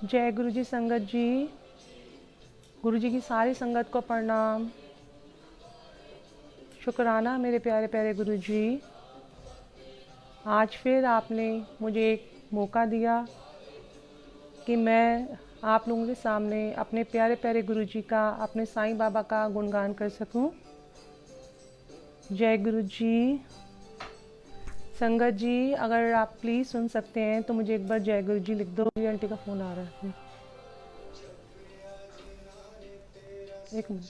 जय गुरु जी संगत जी। गुरु जी की सारी संगत को प्रणाम। शुक्राना मेरे प्यारे प्यारे गुरु जी, आज फिर आपने मुझे एक मौका दिया कि मैं आप लोगों के सामने अपने प्यारे प्यारे गुरु जी का, अपने साईं बाबा का गुणगान कर सकूं। जय गुरु जी। संगत जी, अगर आप प्लीज़ सुन सकते हैं तो मुझे एक बार जय गुरु जी लिख दो। मेरी आंटी का फ़ोन आ रहा है, एक minute.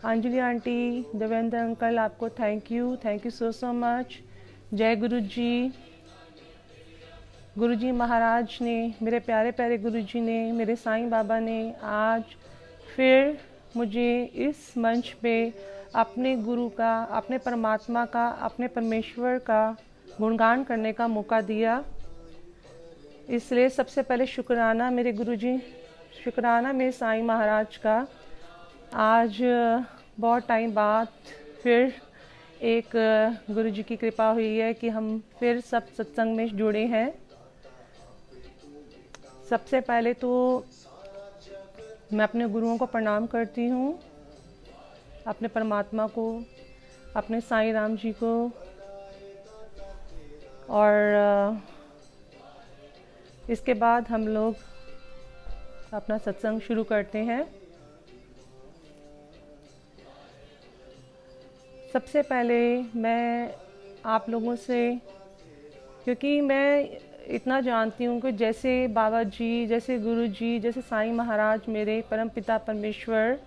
Anjali aunty, Devendra uncle, आपको थैंक यू सो मच। जय गुरु जी। गुरु जी महाराज ने, मेरे प्यारे प्यारे गुरु जी ने, मेरे साईं बाबा ने आज फिर मुझे इस मंच पे अपने गुरु का, अपने परमात्मा का, अपने परमेश्वर का गुणगान करने का मौका दिया। इसलिए सबसे पहले शुक्राना मेरे गुरु जी, शुक्राना मेरे साईं महाराज का। आज बहुत टाइम बाद फिर एक गुरु जी की कृपा हुई है कि हम फिर सब सत्संग में जुड़े हैं। सबसे पहले तो मैं अपने गुरुओं को प्रणाम करती हूँ, अपने परमात्मा को, अपने साईं राम जी को, और इसके बाद हम लोग अपना सत्संग शुरू करते हैं। सबसे पहले मैं आप लोगों से, क्योंकि मैं इतना जानती हूँ कि जैसे बाबा जी, जैसे गुरु जी, जैसे साईं महाराज, मेरे परम पिता परमेश्वर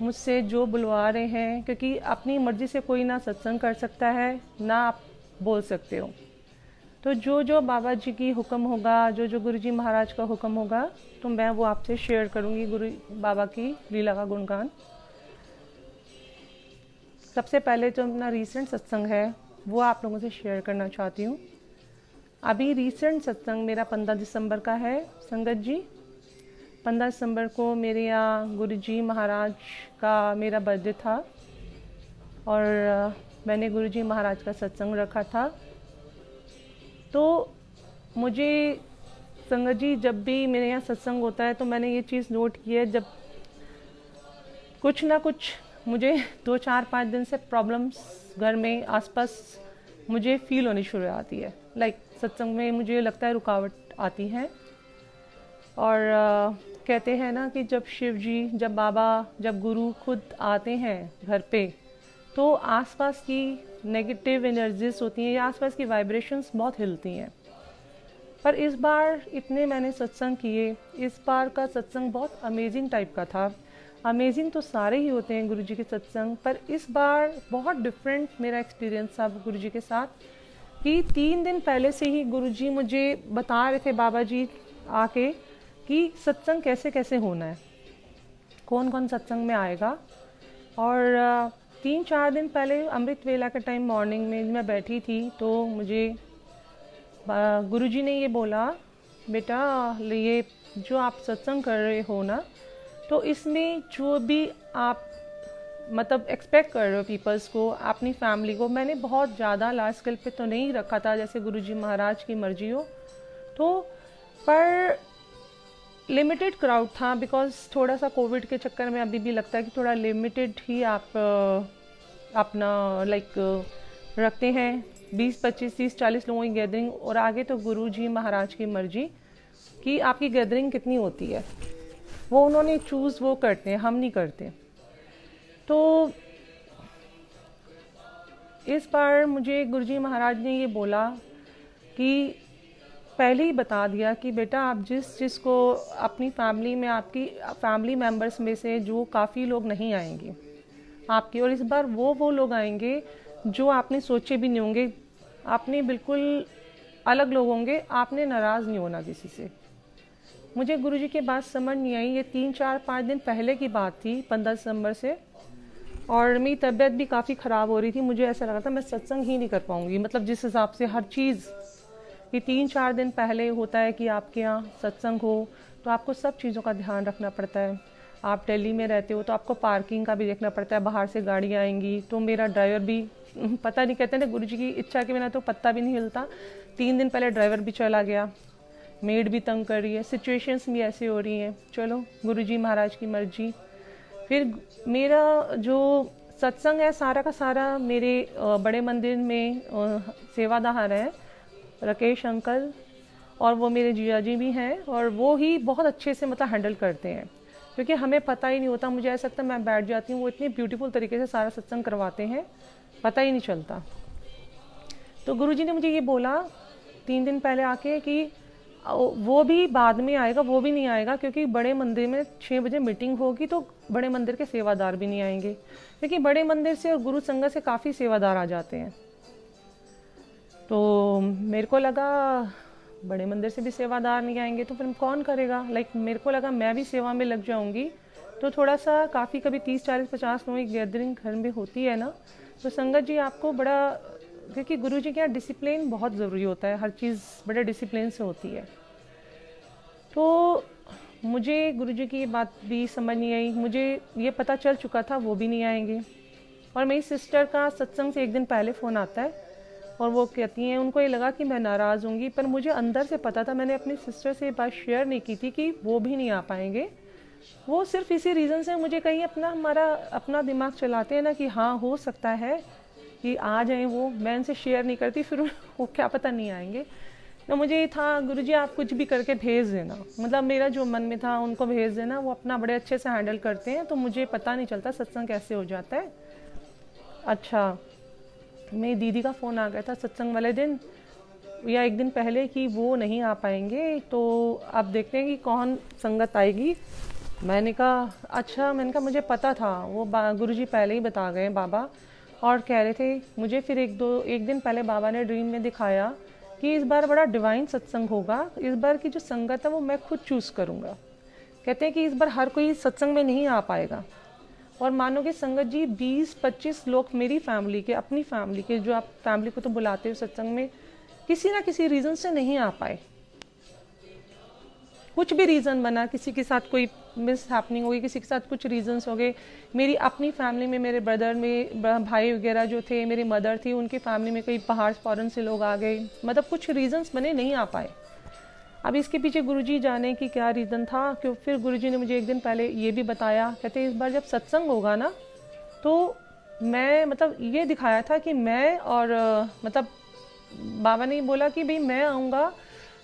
मुझसे जो बुलवा रहे हैं, क्योंकि अपनी मर्ज़ी से कोई ना सत्संग कर सकता है ना आप बोल सकते हो, तो जो जो बाबा जी की हुक्म होगा, जो जो गुरु जी महाराज का हुक्म होगा, तो मैं वो आपसे शेयर करूँगी गुरु बाबा की लीला का गुणगान। सबसे पहले जो अपना रीसेंट सत्संग है वो आप लोगों से शेयर करना चाहती हूँ। अभी रीसेंट सत्संग मेरा 15 दिसंबर का है संगत जी। 15 दिसंबर को मेरे यहाँ गुरु जी महाराज का मेरा बर्थडे था और मैंने गुरु जी महाराज का सत्संग रखा था। तो मुझे संगत जी, जब भी मेरे यहाँ सत्संग होता है तो मैंने ये चीज़ नोट की है, जब कुछ ना कुछ मुझे 2-4-5 दिन से प्रॉब्लम्स घर में आसपास मुझे फील होनी शुरू आती है। लाइक सत्संग में मुझे लगता है रुकावट आती है। और कहते हैं ना कि जब शिव जी, जब बाबा, जब गुरु खुद आते हैं घर पे, तो आसपास की नेगेटिव एनर्जीज होती हैं या आसपास की वाइब्रेशंस बहुत हिलती हैं। पर इस बार इतने मैंने सत्संग किए, इस बार का सत्संग बहुत अमेजिंग टाइप का था। अमेजिंग तो सारे ही होते हैं गुरु जी के सत्संग, पर इस बार बहुत डिफरेंट मेरा एक्सपीरियंस था गुरु जी के साथ। कि 3 दिन पहले से ही गुरु जी मुझे बता रहे थे, बाबा जी आके, कि सत्संग कैसे कैसे होना है, कौन कौन सत्संग में आएगा। और 3-4 दिन पहले अमृत वेला के टाइम मॉर्निंग में मैं बैठी थी तो मुझे गुरु जी ने ये बोला, बेटा ये जो आप सत्संग कर रहे हो ना, तो इसमें जो भी आप मतलब एक्सपेक्ट कर रहे हो पीपल्स को, अपनी फैमिली को, मैंने बहुत ज़्यादा लार्ज स्केल पे तो नहीं रखा था, जैसे गुरुजी महाराज की मर्जी हो तो, पर लिमिटेड क्राउड था। बिकॉज थोड़ा सा कोविड के चक्कर में अभी भी लगता है कि थोड़ा लिमिटेड ही आप अपना रखते हैं, 20, 25, 30, 40 लोगों की गैदरिंग। और आगे तो गुरुजी महाराज की मर्जी कि आपकी गैदरिंग कितनी होती है, वो उन्होंने चूज़ वो करते हैं, हम नहीं करते। तो इस बार मुझे गुरुजी महाराज ने ये बोला कि पहले ही बता दिया कि बेटा आप जिसको अपनी फैमिली में, आपकी फैमिली मेम्बर्स में से जो काफ़ी लोग नहीं आएंगे आपके, और इस बार वो लोग आएंगे जो आपने सोचे भी नहीं होंगे, आपने बिल्कुल अलग लोग होंगे, आपने नाराज़ नहीं होना किसी से। मुझे गुरुजी की बात समझ नहीं आई, ये 3-4-5 दिन पहले की बात थी, 15 दिसंबर से, और मेरी तबीयत भी काफ़ी ख़राब हो रही थी। मुझे ऐसा लगा था मैं सत्संग ही नहीं कर पाऊँगी, मतलब जिस हिसाब से हर चीज़, कि 3-4 दिन पहले होता है कि आपके यहाँ सत्संग हो तो आपको सब चीज़ों का ध्यान रखना पड़ता है। आप दिल्ली में रहते हो तो आपको पार्किंग का भी देखना पड़ता है, बाहर से गाड़ियाँ आएंगी, तो मेरा ड्राइवर भी पता नहीं, कहते हैं ना गुरुजी की इच्छा के बिना तो पत्ता भी नहीं हिलता, 3 दिन पहले ड्राइवर भी चला गया, मेड भी तंग कर रही है, सिचुएशंस भी ऐसे हो रही हैं। चलो गुरुजी महाराज की मर्जी। फिर मेरा जो सत्संग है सारा का सारा मेरे बड़े मंदिर में सेवादार है राकेश अंकल, और वो मेरे जीजा जी भी हैं, और वो ही बहुत अच्छे से मतलब हैंडल करते हैं, क्योंकि हमें पता ही नहीं होता। मुझे ऐसा लगता है मैं बैठ जाती हूँ, वो इतनी ब्यूटीफुल तरीके से सारा सत्संग करवाते हैं, पता ही नहीं चलता। तो गुरुजी ने मुझे ये बोला 3 दिन पहले आके कि वो भी बाद में आएगा, वो भी नहीं आएगा, क्योंकि बड़े मंदिर में 6 बजे मीटिंग होगी, तो बड़े मंदिर के सेवादार भी नहीं आएंगे, क्योंकि बड़े मंदिर से और गुरु संगत से काफ़ी सेवादार आ जाते हैं। तो मेरे को लगा बड़े मंदिर से भी सेवादार नहीं आएंगे तो फिर कौन करेगा। मेरे को लगा मैं भी सेवा में लग जाऊंगी, तो थोड़ा सा काफ़ी कभी 30, 40, 50 लोगों की गैदरिंग घर में होती है ना, तो संगत जी आपको बड़ा, क्योंकि गुरु जी के यहाँ डिसिप्लिन बहुत ज़रूरी होता है, हर चीज़ बड़े डिसिप्लिन से होती है। तो मुझे गुरु जी की ये बात भी समझ नहीं आई, मुझे ये पता चल चुका था वो भी नहीं आएंगे। और मेरी सिस्टर का सत्संग से 1 दिन पहले फ़ोन आता है, और वो कहती हैं उनको ये लगा कि मैं नाराज़ होंगी, पर मुझे अंदर से पता था, मैंने अपनी सिस्टर से ये बात शेयर नहीं की थी कि वो भी नहीं आ पाएंगे। वो सिर्फ इसी रीज़न से मुझे कहीं हमारा अपना दिमाग चलाते हैं ना कि हाँ हो सकता है कि आ जाएं वो, मैं उनसे शेयर नहीं करती, फिर वो क्या पता नहीं आएंगे। तो मुझे ये था गुरुजी आप कुछ भी करके भेज देना, मतलब मेरा जो मन में था उनको भेज देना, वो अपना बड़े अच्छे से हैंडल करते हैं, तो मुझे पता नहीं चलता सत्संग कैसे हो जाता है। अच्छा, मेरी दीदी का फ़ोन आ गया था सत्संग वाले दिन या 1 दिन पहले कि वो नहीं आ पाएंगे, तो अब देखते हैं कि कौन संगत आएगी। मैंने कहा अच्छा, मैंने कहा मुझे पता था, वो गुरुजी पहले ही बता गए बाबा, और कह रहे थे मुझे फिर 1 दिन पहले बाबा ने ड्रीम में दिखाया कि इस बार बड़ा डिवाइन सत्संग होगा, इस बार की जो संगत है वो मैं खुद चूज़ करूँगा। कहते हैं कि इस बार हर कोई सत्संग में नहीं आ पाएगा, और मानोगे संगत जी 20-25 लोग मेरी फैमिली के, अपनी फैमिली के, जो आप फैमिली को तो बुलाते हो सत्संग में, किसी ना किसी रीज़न से नहीं आ पाए। कुछ भी रीज़न बना, किसी के साथ कोई मिस हैपनिंग हो गई, किसी के साथ कुछ रीजंस हो गए। मेरी अपनी फैमिली में मेरे ब्रदर में भाई वगैरह जो थे, मेरी मदर थी, उनकी फैमिली में कोई बाहर फॉरेन से लोग आ गए, मतलब कुछ रीजंस बने, नहीं आ पाए। अब इसके पीछे गुरुजी जाने की क्या रीज़न था, क्यों फिर गुरुजी ने मुझे 1 दिन पहले ये भी बताया, कहते इस बार जब सत्संग होगा ना, तो मैं मतलब ये दिखाया था कि मैं और मतलब बाबा ने बोला कि भाई मैं आऊँगा,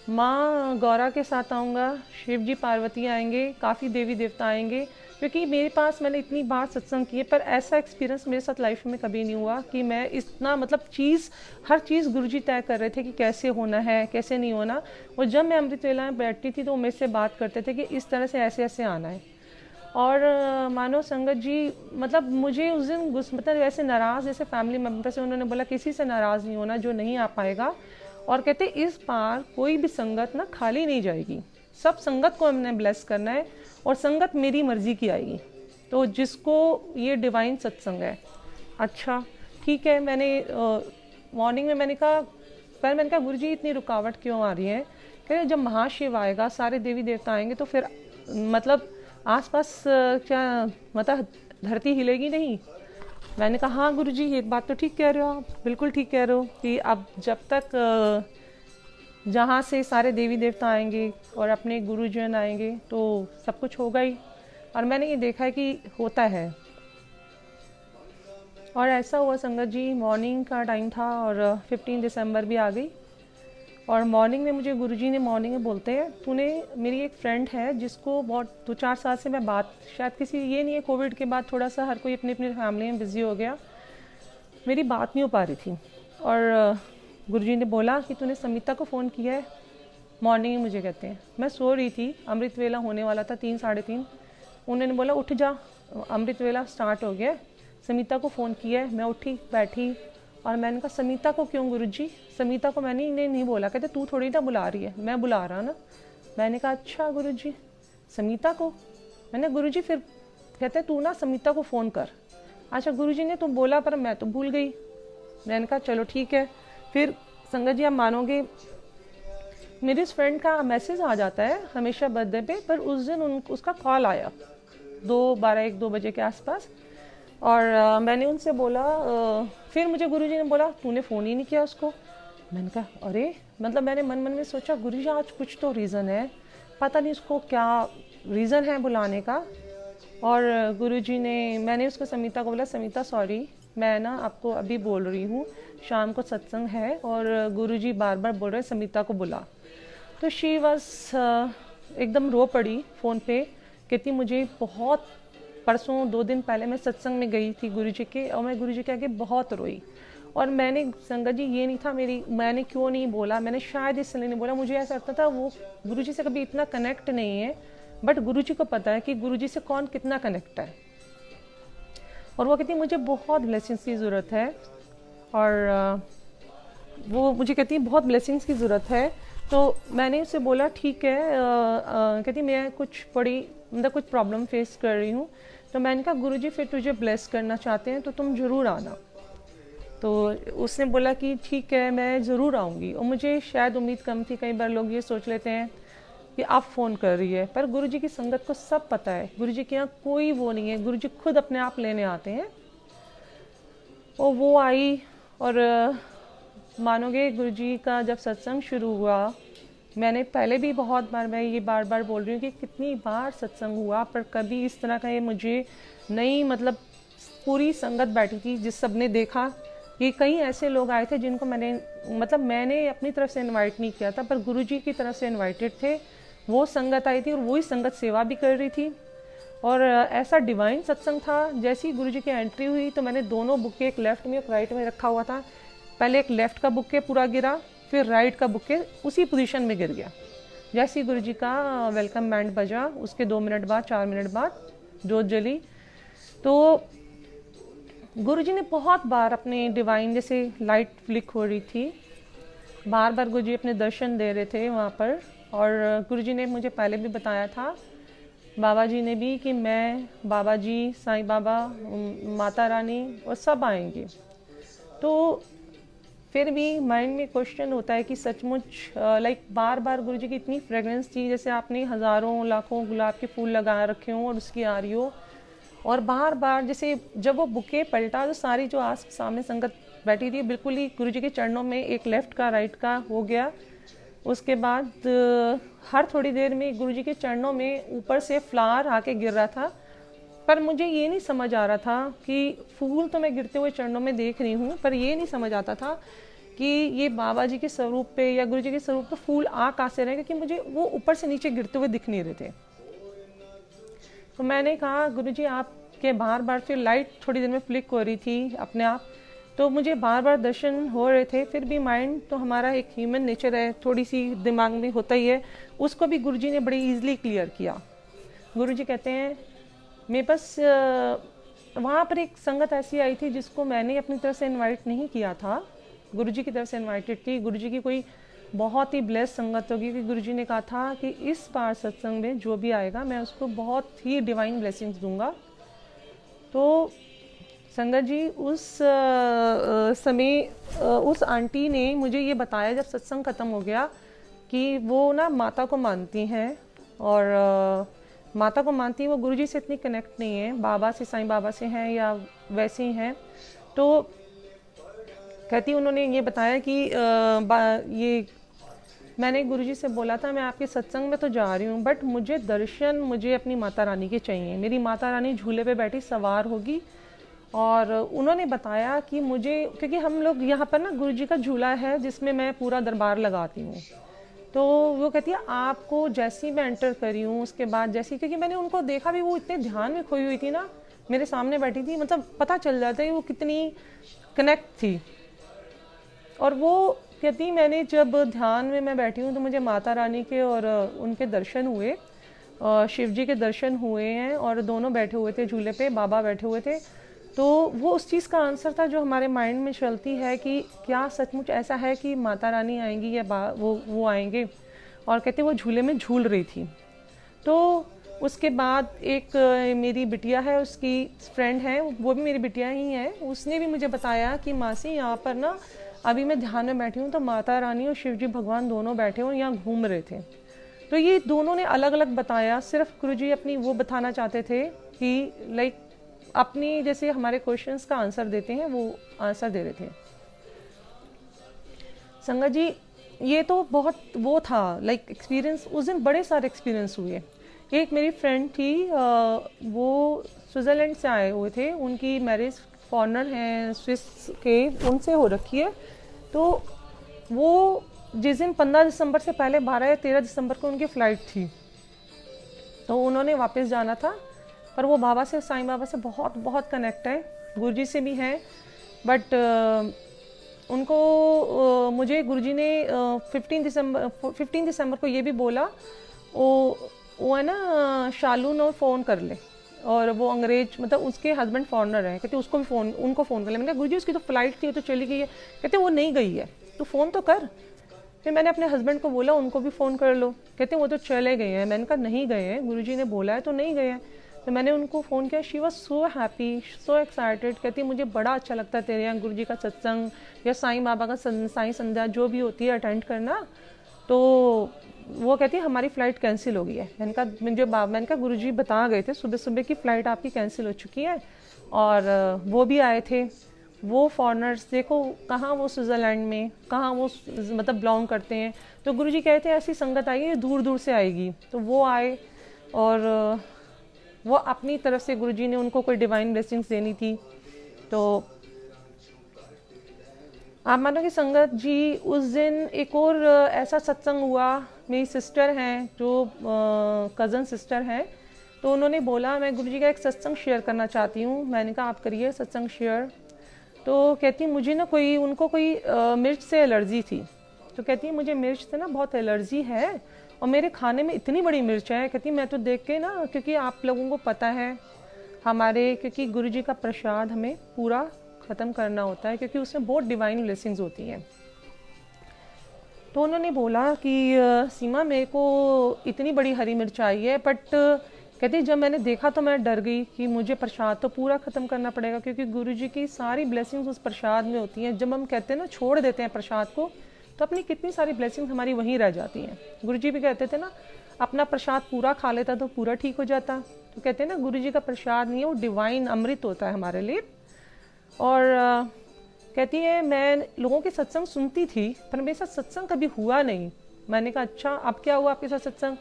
माँ गौरा के साथ आऊँगा, शिव जी पार्वती आएंगे, काफ़ी देवी देवता आएंगे, क्योंकि मेरे पास मैंने इतनी बार सत्संग किए, पर ऐसा एक्सपीरियंस मेरे साथ लाइफ में कभी नहीं हुआ कि मैं इतना मतलब हर चीज़ गुरुजी तय कर रहे थे कि कैसे होना है, कैसे नहीं होना। और जब मैं अमृत वेला में बैठती थी तो वो मेरे से बात करते थे कि इस तरह से ऐसे ऐसे आना है। और मानो संगत जी मतलब मुझे उस दिन मतलब वैसे नाराज़, जैसे फैमिली मेम्बर से उन्होंने बोला किसी से नाराज़ नहीं होना जो नहीं आ पाएगा, और कहते इस बार कोई भी संगत ना खाली नहीं जाएगी, सब संगत को हमने ब्लेस करना है, और संगत मेरी मर्जी की आएगी, तो जिसको ये डिवाइन सत्संग है। अच्छा ठीक है, मैंने मॉर्निंग में मैंने कहा गुरुजी इतनी रुकावट क्यों आ रही है। कहते जब महाशिव आएगा, सारे देवी देवता आएंगे, तो फिर मतलब आसपास क्या मतलब धरती हिलेगी नहीं। मैंने कहा हाँ गुरुजी ये बात तो ठीक कह रहे हो आप, बिल्कुल ठीक कह रहे हो कि अब जब तक जहाँ से सारे देवी देवता आएंगे और अपने गुरुजन आएंगे तो सब कुछ होगा ही, और मैंने ये देखा है कि होता है। और ऐसा हुआ संगत जी, मॉर्निंग का टाइम था और 15 दिसंबर भी आ गई, और मॉर्निंग में मुझे गुरुजी ने मॉर्निंग में बोलते हैं तूने, मेरी एक फ्रेंड है जिसको बहुत 2-4 साल से मैं बात, शायद किसी ये नहीं है, कोविड के बाद थोड़ा सा हर कोई अपनी अपनी फैमिली में बिजी हो गया, मेरी बात नहीं हो पा रही थी, और गुरुजी ने बोला कि तूने समिता को फ़ोन किया है। मॉर्निंग में मुझे कहते हैं, मैं सो रही थी, अमृत वेला होने वाला था 3 साढ़े 3, उन्होंने बोला उठ जा अमृत वेला स्टार्ट हो गया, समिता को फ़ोन किया है। मैं उठी बैठी, और मैंने कहा समिता को क्यों गुरुजी, समिता को मैंने इन्हें नहीं बोला। कहते तू थोड़ी ना बुला रही है, मैं बुला रहा ना। मैंने कहा अच्छा गुरुजी समिता को, मैंने गुरुजी फिर कहते तू ना समिता को फ़ोन कर। अच्छा गुरुजी ने तो बोला पर मैं तो भूल गई। मैंने कहा चलो ठीक है। फिर संगत जी आप मानोगे मेरी इस फ्रेंड का मैसेज आ जाता है हमेशा बर्थडे पे, पर उस दिन उसका कॉल आया 2 बजे के आसपास, और मैंने उनसे बोला फिर मुझे गुरुजी ने बोला तूने फ़ोन ही नहीं किया उसको। मैंने कहा अरे, मतलब मैंने मन मन में सोचा गुरुजी आज कुछ तो रीज़न है, पता नहीं उसको क्या रीज़न है बुलाने का। और गुरुजी ने, मैंने उसको समीता को बोला, समीता सॉरी, मैं ना आपको अभी बोल रही हूँ, शाम को सत्संग है और गुरुजी बार बार बोल रहे हैं समीता को बुला। तो शी वॉज एकदम रो पड़ी फ़ोन पे, कहती मुझे बहुत, परसों 2 दिन पहले मैं सत्संग में गई थी गुरुजी के, और मैं गुरुजी के आगे बहुत रोई। और मैंने, संगत जी ये नहीं था मैंने क्यों नहीं बोला, मैंने शायद इसलिए नहीं बोला, मुझे ऐसा लगता था वो गुरुजी से कभी इतना कनेक्ट नहीं है, बट गुरुजी को पता है कि गुरुजी से कौन कितना कनेक्ट है। और वो कहती मुझे बहुत ब्लेसिंग्स की ज़रूरत है, और वो मुझे कहती है बहुत ब्लेसिंग्स की ज़रूरत है। तो मैंने उससे बोला ठीक है, कहती मैं कुछ बड़ी, मतलब कुछ प्रॉब्लम फेस कर रही हूँ। तो मैंने कहा गुरुजी फिर तुझे ब्लेस करना चाहते हैं तो तुम ज़रूर आना। तो उसने बोला कि ठीक है मैं ज़रूर आऊँगी। और मुझे शायद उम्मीद कम थी, कई बार लोग ये सोच लेते हैं कि आप फ़ोन कर रही है, पर गुरुजी की संगत को सब पता है, गुरुजी के यहाँ कोई वो नहीं है, गुरुजी खुद अपने आप लेने आते हैं। और वो आई, और मानोगे गुरुजी का जब सत्संग शुरू हुआ, मैंने पहले भी बहुत बार, मैं ये बार बार बोल रही हूँ कि कितनी बार सत्संग हुआ, पर कभी इस तरह का ये मुझे नहीं, मतलब पूरी संगत बैठी थी जिस सब ने देखा कि कई ऐसे लोग आए थे जिनको मैंने अपनी तरफ से इनवाइट नहीं किया था, पर गुरुजी की तरफ से इनवाइटेड थे। वो संगत आई थी और वही संगत सेवा भी कर रही थी। और ऐसा डिवाइन सत्संग था, जैसे ही गुरुजी की एंट्री हुई तो मैंने दोनों बुके, एक लेफ्ट में एक राइट में रखा हुआ था, पहले एक लेफ्ट का बुके पूरा गिरा, फिर राइट का बुके उसी पोजीशन में गिर गया। जैसे ही गुरुजी का वेलकम बैंड बजा, उसके 2 मिनट बाद, 4 मिनट बाद जोत जली। तो गुरुजी ने बहुत बार अपने डिवाइन, जैसे लाइट फ्लिक हो रही थी, बार बार गुरुजी अपने दर्शन दे रहे थे वहाँ पर। और गुरुजी ने मुझे पहले भी बताया था, बाबा जी ने भी, कि मैं, बाबा जी, साईं बाबा, माता रानी और सब आएंगे। तो फिर भी माइंड में क्वेश्चन होता है कि सचमुच बार बार गुरुजी की इतनी फ्रेगरेंस थी, जैसे आपने हज़ारों लाखों गुलाब के फूल लगा रखे हों और उसकी आ रही हो, और बार बार जैसे जब वो बुके पलटा तो सारी जो आस सामने संगत बैठी थी बिल्कुल ही गुरुजी के चरणों में एक लेफ्ट का राइट का हो गया। उसके बाद हर थोड़ी देर में गुरुजी के चरणों में ऊपर से फ्लावर आके गिर रहा था, पर मुझे ये नहीं समझ आ रहा था कि फूल तो मैं गिरते हुए चरणों में देख रही हूँ, पर ये नहीं समझ आता था कि ये बाबा जी के स्वरूप पे या गुरुजी के स्वरूप पे फूल आ कहाँ से रहे, क्योंकि मुझे वो ऊपर से नीचे गिरते हुए दिख नहीं रहे थे। तो मैंने कहा गुरुजी आपके बार बार, फिर लाइट थोड़ी देर में फ्लिक हो रही थी अपने आप, तो मुझे बार बार दर्शन हो रहे थे, फिर भी माइंड तो हमारा एक ह्यूमन नेचर है, थोड़ी सी दिमाग में होता ही है, उसको भी गुरुजी ने बड़ी ईजिली क्लियर किया। गुरुजी कहते हैं मेरे पास वहाँ पर एक संगत ऐसी आई थी जिसको मैंने अपनी तरफ से इनवाइट नहीं किया था, गुरुजी की तरफ से इनवाइटेड थी। गुरुजी की कोई बहुत ही ब्लेस संगत होगी कि गुरुजी ने कहा था कि इस बार सत्संग में जो भी आएगा मैं उसको बहुत ही डिवाइन ब्लेसिंग्स दूंगा। तो संगत जी उस समय उस आंटी ने मुझे ये बताया जब सत्संग ख़त्म हो गया कि वो ना माता को मानती हैं, और माता को मानती हैं, वो गुरुजी से इतनी कनेक्ट नहीं है, बाबा से, साईं बाबा से हैं या वैसे ही हैं। तो कहती उन्होंने ये बताया कि ये मैंने गुरुजी से बोला था मैं आपके सत्संग में तो जा रही हूँ, बट मुझे दर्शन, मुझे अपनी माता रानी के चाहिए, मेरी माता रानी झूले पे बैठी सवार होगी। और उन्होंने बताया कि मुझे, क्योंकि हम लोग यहाँ पर ना गुरुजी का झूला है जिसमें मैं पूरा दरबार लगाती हूँ, तो वो कहती है आपको जैसी मैं एंटर करी हूँ उसके बाद जैसी, क्योंकि मैंने उनको देखा भी, वो इतने ध्यान में खोई हुई थी ना, मेरे सामने बैठी थी, मतलब पता चल जाता है वो कितनी कनेक्ट थी। और वो कहती मैंने जब ध्यान में मैं बैठी हूँ तो मुझे माता रानी के और उनके दर्शन हुए, शिव जी के दर्शन हुए हैं, और दोनों बैठे हुए थे झूले पे, बाबा बैठे हुए थे। तो वो उस चीज़ का आंसर था जो हमारे माइंड में चलती है कि क्या सचमुच ऐसा है कि माता रानी आएंगी या वो आएंगे। और कहते वो झूले में झूल रही थी। तो उसके बाद एक मेरी बिटिया है, उसकी फ्रेंड है, वो भी मेरी बिटिया ही है, उसने भी मुझे बताया कि मासी यहाँ पर ना अभी मैं ध्यान में बैठी हूँ तो माता रानी और शिव जी भगवान दोनों बैठे और यहाँ घूम रहे थे। तो ये दोनों ने अलग अलग बताया, सिर्फ गुरुजी अपनी वो बताना चाहते थे कि अपनी जैसे हमारे क्वेश्चंस का आंसर देते हैं वो आंसर दे रहे थे। संगत जी ये तो बहुत वो था लाइक एक्सपीरियंस, उस दिन बड़े सारे एक्सपीरियंस हुए। एक मेरी फ्रेंड थी, वो स्विट्ज़रलैंड से आए हुए थे, उनकी मैरिज फॉरेनर हैं स्विस के, उनसे हो रखी है। तो वो जिस दिन 15 दिसंबर से पहले 12 या 13 दिसंबर को उनकी फ़्लाइट थी, तो उन्होंने वापस जाना था। पर वो बाबा से, साईं बाबा से बहुत बहुत कनेक्ट है, गुरुजी से भी हैं। बट उनको मुझे गुरुजी ने 15 दिसंबर को ये भी बोला, वो है ना शालू ने फ़ोन कर ले, और वो अंग्रेज मतलब उसके हस्बैंड फॉरेनर है, कहते उसको भी उनको फ़ोन कर ले। मैंने कहा गुरुजी उसकी तो फ़्लाइट थी, तो चली गई है। कहते वो नहीं गई है, तो फ़ोन तो कर। फिर मैंने अपने हस्बैंड को बोला उनको भी फ़ोन कर लो, कहते वो तो चले गए हैं। मैंने कहा नहीं गए हैं, गुरुजी ने बोला है तो नहीं गए हैं। तो मैंने उनको फ़ोन किया, she was so happy, so excited. कहती मुझे बड़ा अच्छा लगता है तेरे यहाँ गुरुजी का सत्संग या साईं बाबा का साईं संध्या जो भी होती है अटेंड करना। तो वो कहती है हमारी फ़्लाइट कैंसिल हो गई है। मैंने कहा गुरुजी बता गए थे सुबह सुबह की फ़्लाइट आपकी कैंसिल हो चुकी है, और वो भी आए थे, वो फॉरेनर्स देखो कहाँ वो स्विट्ज़रलैंड में, कहाँ वो मतलब बिलोंग करते हैं। तो गुरुजी कहते हैं ऐसी संगत आएगी दूर दूर से आएगी। तो वो आए, और वो अपनी तरफ से गुरुजी ने उनको कोई डिवाइन ब्लेसिंग्स देनी थी। तो आप मानो कि संगत जी उस दिन एक और ऐसा सत्संग हुआ। मेरी सिस्टर हैं जो कज़न सिस्टर हैं, तो उन्होंने बोला मैं गुरुजी का एक सत्संग शेयर करना चाहती हूँ। मैंने कहा आप करिए सत्संग शेयर। तो कहती मुझे ना उनको कोई मिर्च से एलर्जी थी। तो कहती है मुझे मिर्च से ना बहुत एलर्जी है, और मेरे खाने में इतनी बड़ी मिर्च है। कहती मैं तो देख के ना, क्योंकि आप लोगों को पता है हमारे, क्योंकि गुरुजी का प्रसाद हमें पूरा ख़त्म करना होता है, क्योंकि उसमें बहुत डिवाइन ब्लेसिंग्स होती हैं। तो उन्होंने बोला कि सीमा मेरे को इतनी बड़ी हरी मिर्च आई है, बट कहती जब मैंने देखा तो मैं डर गई कि मुझे प्रसाद तो पूरा ख़त्म करना पड़ेगा, क्योंकि गुरुजी की सारी ब्लेसिंग्स उस प्रसाद में होती हैं। जब हम कहते हैं ना छोड़ देते हैं प्रसाद को, तो अपनी कितनी सारी ब्लेसिंग्स हमारी वहीं रह जाती हैं। गुरुजी भी कहते थे ना अपना प्रसाद पूरा खा लेता तो पूरा ठीक हो जाता। तो कहते हैं ना गुरुजी का प्रसाद नहीं है, वो डिवाइन अमृत होता है हमारे लिए। और कहती है मैं लोगों के सत्संग सुनती थी, पर मेरे साथ सत्संग कभी हुआ नहीं। मैंने कहा अच्छा अब क्या हुआ आपके साथ सत्संग?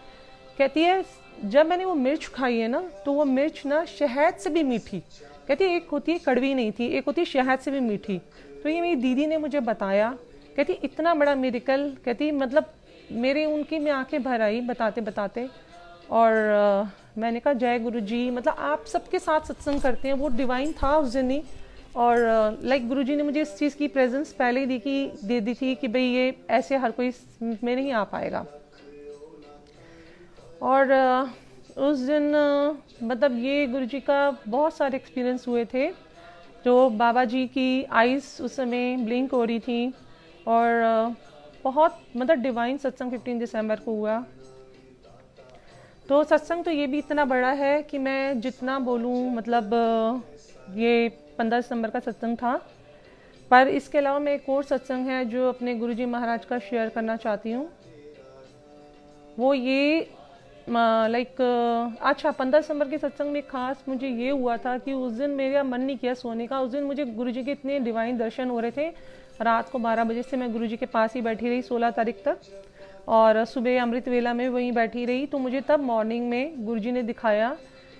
कहती है जब मैंने वो मिर्च खाई है ना, तो वो मिर्च ना शहद से भी मीठी। कहती है एक होती है कड़वी नहीं थी, एक होती है शहद से भी मीठी। तो ये मेरी दीदी ने मुझे बताया। कहती इतना बड़ा मिरेकल, कहती मतलब मेरे उनकी में आंखें भर आई बताते बताते। और मैंने कहा जय गुरुजी, मतलब आप सबके साथ सत्संग करते हैं, वो डिवाइन था उस दिन ही। और लाइक गुरुजी ने मुझे इस चीज़ की प्रेजेंस पहले ही दे दी थी कि भाई ये ऐसे हर कोई में नहीं आ पाएगा। और उस दिन मतलब ये गुरुजी का बहुत सारे एक्सपीरियंस हुए थे। जो बाबा जी की आइज़ उस समय ब्लिंक हो रही थी, और बहुत मतलब डिवाइन सत्संग 15 दिसंबर को हुआ। तो सत्संग तो ये भी इतना बड़ा है कि मैं जितना बोलूँ, मतलब ये 15 दिसंबर का सत्संग था। पर इसके अलावा मैं एक और सत्संग है जो अपने गुरुजी महाराज का शेयर करना चाहती हूँ। वो ये लाइक अच्छा 15 दिसंबर के सत्संग में खास मुझे ये हुआ था कि उस दिन मेरा मन नहीं किया सोने का। उस दिन मुझे गुरुजी के इतने डिवाइन दर्शन हो रहे थे। रात को 12 बजे से मैं गुरुजी के पास ही बैठी रही 16 तारीख तक, और सुबह अमृत वेला में वहीं बैठी रही। तो मुझे तब मॉर्निंग में गुरुजी ने दिखाया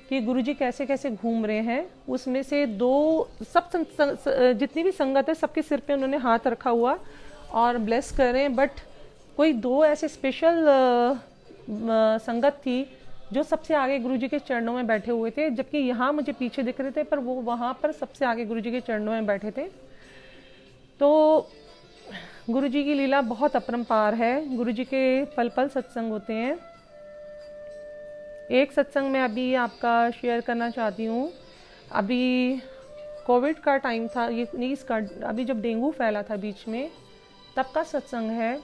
कि गुरुजी कैसे कैसे घूम रहे हैं। उसमें से जितनी भी संगत है सबके सिर पे उन्होंने हाथ रखा हुआ और ब्लेस कर रहे हैं। बट कोई 2 ऐसे स्पेशल संगत थी जो सबसे आगे गुरुजी के चरणों में बैठे हुए थे, जबकि यहाँ मुझे पीछे दिख रहे थे, पर वो वहाँ पर सबसे आगे गुरुजी के चरणों में बैठे थे। तो गुरुजी की लीला बहुत अपरंपार है। गुरुजी के पल पल सत्संग होते हैं। एक सत्संग मैं अभी आपका शेयर करना चाहती हूँ। अभी कोविड का टाइम था, ये इसका अभी जब डेंगू फैला था बीच में, तब का सत्संग है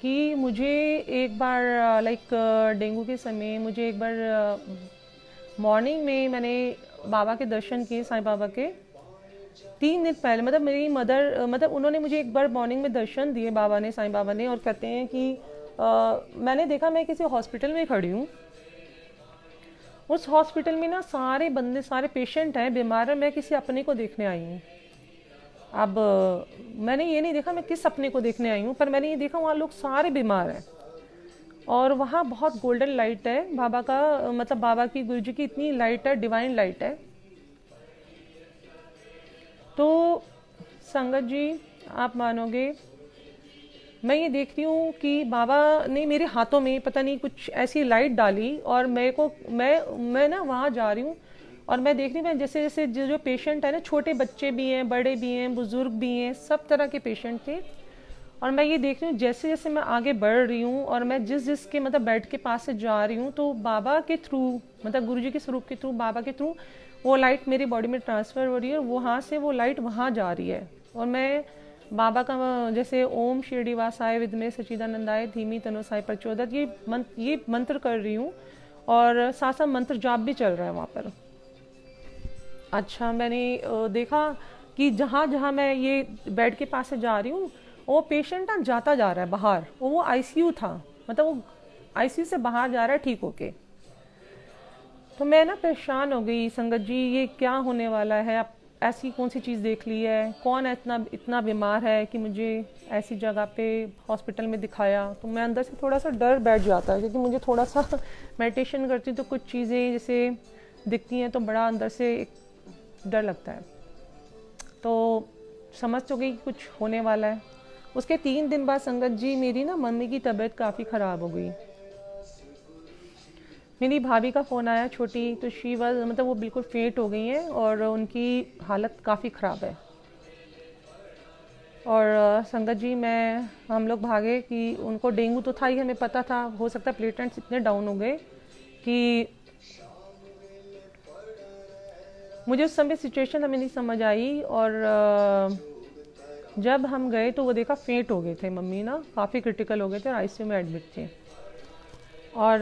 कि मुझे एक बार लाइक डेंगू के समय मुझे एक बार मॉर्निंग में मैंने बाबा के दर्शन किए, साईं बाबा के 3 दिन पहले। मतलब मेरी मदर, मतलब उन्होंने मुझे एक बार मॉर्निंग में दर्शन दिए बाबा ने, साईं बाबा ने, और कहते हैं कि मैंने देखा मैं किसी हॉस्पिटल में खड़ी हूँ। उस हॉस्पिटल में ना सारे बंदे, सारे पेशेंट हैं, बीमार हैं, मैं किसी अपने को देखने आई हूँ। अब मैंने ये नहीं देखा मैं किस सपने को देखने आई हूँ, पर मैंने ये देखा वहाँ लोग सारे बीमार हैं और वहाँ बहुत गोल्डन लाइट है बाबा का, मतलब बाबा की, गुरु जी की इतनी लाइट है, डिवाइन लाइट है। तो संगत जी आप मानोगे, मैं ये देख रही हूँ कि बाबा ने मेरे हाथों में पता नहीं कुछ ऐसी लाइट डाली और मेरे को मैं ना वहाँ जा रही हूँ और मैं देख रही हूँ, मैं जैसे जैसे जो पेशेंट है ना, छोटे बच्चे भी हैं, बड़े भी हैं, बुजुर्ग भी हैं, सब तरह के पेशेंट थे। और मैं ये देख रही हूँ जैसे जैसे मैं आगे बढ़ रही हूँ और मैं जिस जिस के मतलब बेड के पास से जा रही हूँ, तो बाबा के थ्रू, मतलब गुरुजी के स्वरूप के थ्रू, बाबा के थ्रू वो लाइट मेरी बॉडी में ट्रांसफ़र हो रही है और वहाँ से वो लाइट वहाँ जा रही है। और मैं बाबा का जैसे ओम शिरडी वासाय विद्मे सच्चिदानंदाय धीमी तनोसाय प्रचोदत, ये मंत्र कर रही हूँ और साथ साथ मंत्र जाप भी चल रहा है वहाँ पर। अच्छा, मैंने देखा कि जहाँ जहाँ मैं ये बेड के पास से जा रही हूँ, वो पेशेंट ना जाता जा रहा है बाहर, वो आईसीयू था, मतलब वो आईसीयू से बाहर जा रहा है ठीक होके। तो मैं ना परेशान हो गई, संगत जी ये क्या होने वाला है, आप ऐसी कौन सी चीज़ देख ली है, कौन है इतना इतना बीमार है कि मुझे ऐसी जगह पे हॉस्पिटल में दिखाया। तो मैं अंदर से थोड़ा सा डर बैठ जाता है, क्योंकि मुझे थोड़ा सा मेडिटेशन करती हूँ तो कुछ चीज़ें जैसे दिखती हैं तो बड़ा अंदर से एक डर लगता है। तो समझ तो गई कुछ होने वाला है। उसके 3 दिन बाद संगत जी मेरी ना मम्मी की तबीयत काफ़ी ख़राब हो गई। मेरी भाभी का फ़ोन आया छोटी, तो शी वाज, मतलब वो बिल्कुल फेंट हो गई हैं और उनकी हालत काफ़ी ख़राब है। और संगत जी हम लोग भागे कि उनको डेंगू तो था ही, हमें पता था, हो सकता है प्लेटलेट्स इतने डाउन हो गए कि मुझे उस समय सिचुएशन हमें नहीं समझ आई। और जब हम गए तो वो देखा फेंट हो गए थे मम्मी ना, काफ़ी क्रिटिकल हो गए थे और आईसीयू में एडमिट थे। और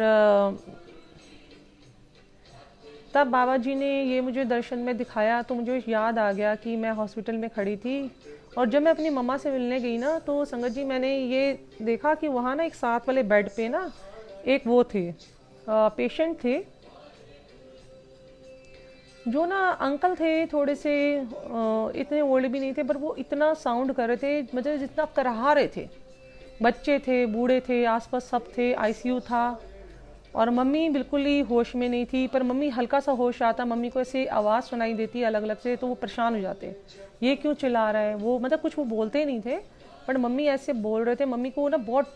तब बाबा जी ने ये मुझे दर्शन में दिखाया तो मुझे याद आ गया कि मैं हॉस्पिटल में खड़ी थी और जब मैं अपनी मम्मा से मिलने गई ना, तो संगत जी मैंने ये देखा कि वहाँ ना एक साथ वाले बेड पे ना एक वो थे, पेशेंट थे, जो ना अंकल थे थोड़े से, इतने ओल्ड भी नहीं थे, पर वो इतना साउंड कर रहे थे, मतलब जितना कराह रहे थे। बच्चे थे, बूढ़े थे, आसपास सब थे, आईसीयू था। और मम्मी बिल्कुल ही होश में नहीं थी, पर मम्मी हल्का सा होश आता, मम्मी को ऐसे आवाज़ सुनाई देती अलग अलग से, तो वो परेशान हो जाते, ये क्यों चिल्ला रहा है वो, मतलब कुछ वो बोलते नहीं थे, पर मम्मी ऐसे बोल रहे थे। मम्मी को ना बहुत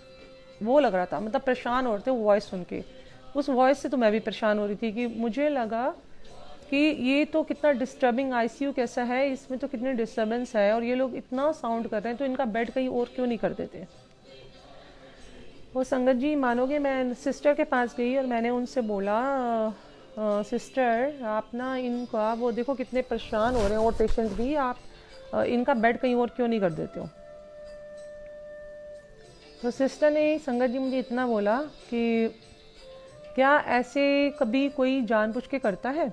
वो लग रहा था, मतलब परेशान हो रहे थे वो वॉइस सुन के। उस वॉइस से तो मैं भी परेशान हो रही थी कि मुझे लगा कि ये तो कितना डिस्टर्बिंग, आईसीयू कैसा है, इसमें तो कितनी डिस्टर्बेंस है और ये लोग इतना साउंड कर रहे हैं, तो इनका बेड कहीं और क्यों नहीं कर देते। वो संगत जी मानोगे, मैं सिस्टर के पास गई और मैंने उनसे बोला, सिस्टर आप ना इनका, वो देखो कितने परेशान हो रहे हैं और पेशेंट भी, आप इनका बेड कहीं और क्यों नहीं कर देते हो। तो सिस्टर ने संगत जी मुझे इतना बोला कि क्या ऐसे कभी कोई जानबूझ के करता है,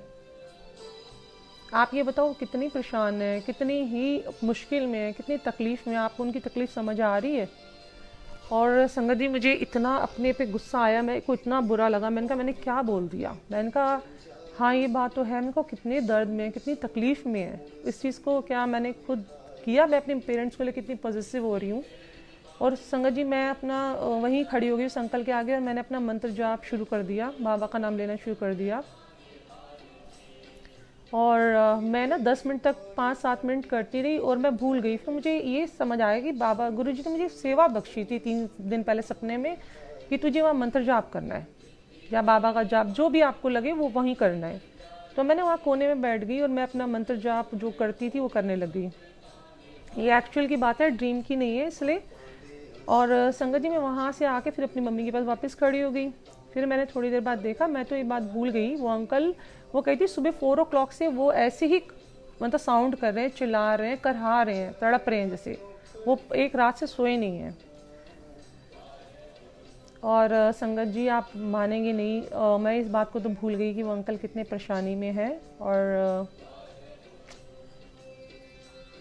आप ये बताओ कितनी परेशान है, कितनी ही मुश्किल में है, कितनी तकलीफ़ में, आपको उनकी तकलीफ़ समझ आ रही है। और संगत जी मुझे इतना अपने पे गुस्सा आया, मेरे को इतना बुरा लगा, मैंने कहा मैंने क्या बोल दिया। मैंने कहा हाँ ये बात तो है, मैंने कहा कितने दर्द में, कितनी तकलीफ़ में है, इस चीज़ को क्या मैंने खुद किया, मैं अपने पेरेंट्स को लेकर कितनी पॉजिटिव हो रही हूँ। और संगत जी मैं अपना वहीं खड़ी हो गई उस अंकल के आगे और मैंने अपना मंत्र जाप शुरू कर दिया, बाबा का नाम लेना शुरू कर दिया। और मैं ना 10 मिनट तक 5-7 मिनट करती रही और मैं भूल गई। फिर मुझे ये समझ आया कि बाबा गुरुजी ने मुझे सेवा बख्शी थी 3 दिन पहले सपने में कि तुझे वहाँ मंत्र जाप करना है या बाबा का जाप, जो भी आपको लगे वो वहीं करना है। तो मैंने वहाँ कोने में बैठ गई और मैं अपना मंत्र जाप जो करती थी वो करने लग गई। ये एक्चुअल की बात है, ड्रीम की नहीं है इसलिए। और संगत जी मैं वहाँ से आके फिर अपनी मम्मी के पास वापस खड़ी हो गई। फिर मैंने थोड़ी देर बाद देखा, मैं तो ये बात भूल गई, वो अंकल वो कहती सुबह 4 o'clock से वो ऐसे ही मतलब साउंड कर रहे हैं, चिल्ला रहे हैं, करहा रहे हैं, तड़प रहे हैं, जैसे वो एक रात से सोए नहीं हैं। और संगत जी आप मानेंगे नहीं, मैं इस बात को तो भूल गई कि वो अंकल कितने परेशानी में है। और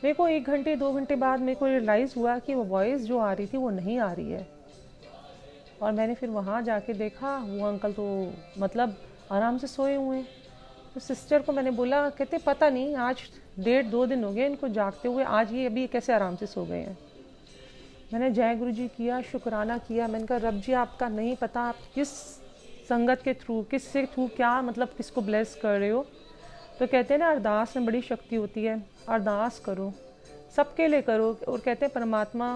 मेरे को 1 घंटे 2 घंटे बाद मेरे को रियलाइज़ हुआ कि वो वॉइस जो आ रही थी वो नहीं आ रही है। और मैंने फिर वहाँ जाके देखा वो अंकल तो मतलब आराम से सोए हुए हैं। तो सिस्टर को मैंने बोला, कहते पता नहीं आज 1.5-2 दिन हो गए इनको जागते हुए, आज ये अभी कैसे आराम से सो गए हैं। मैंने जय गुरु जी किया, शुक्राना किया। मैंने कहा रब जी आपका नहीं पता आप किस संगत के थ्रू, किससे थ्रू क्या मतलब किसको ब्लेस कर रहे हो। तो कहते हैं ना अरदास में बड़ी शक्ति होती है, अरदास करो, सबके लिए करो। और कहते हैं परमात्मा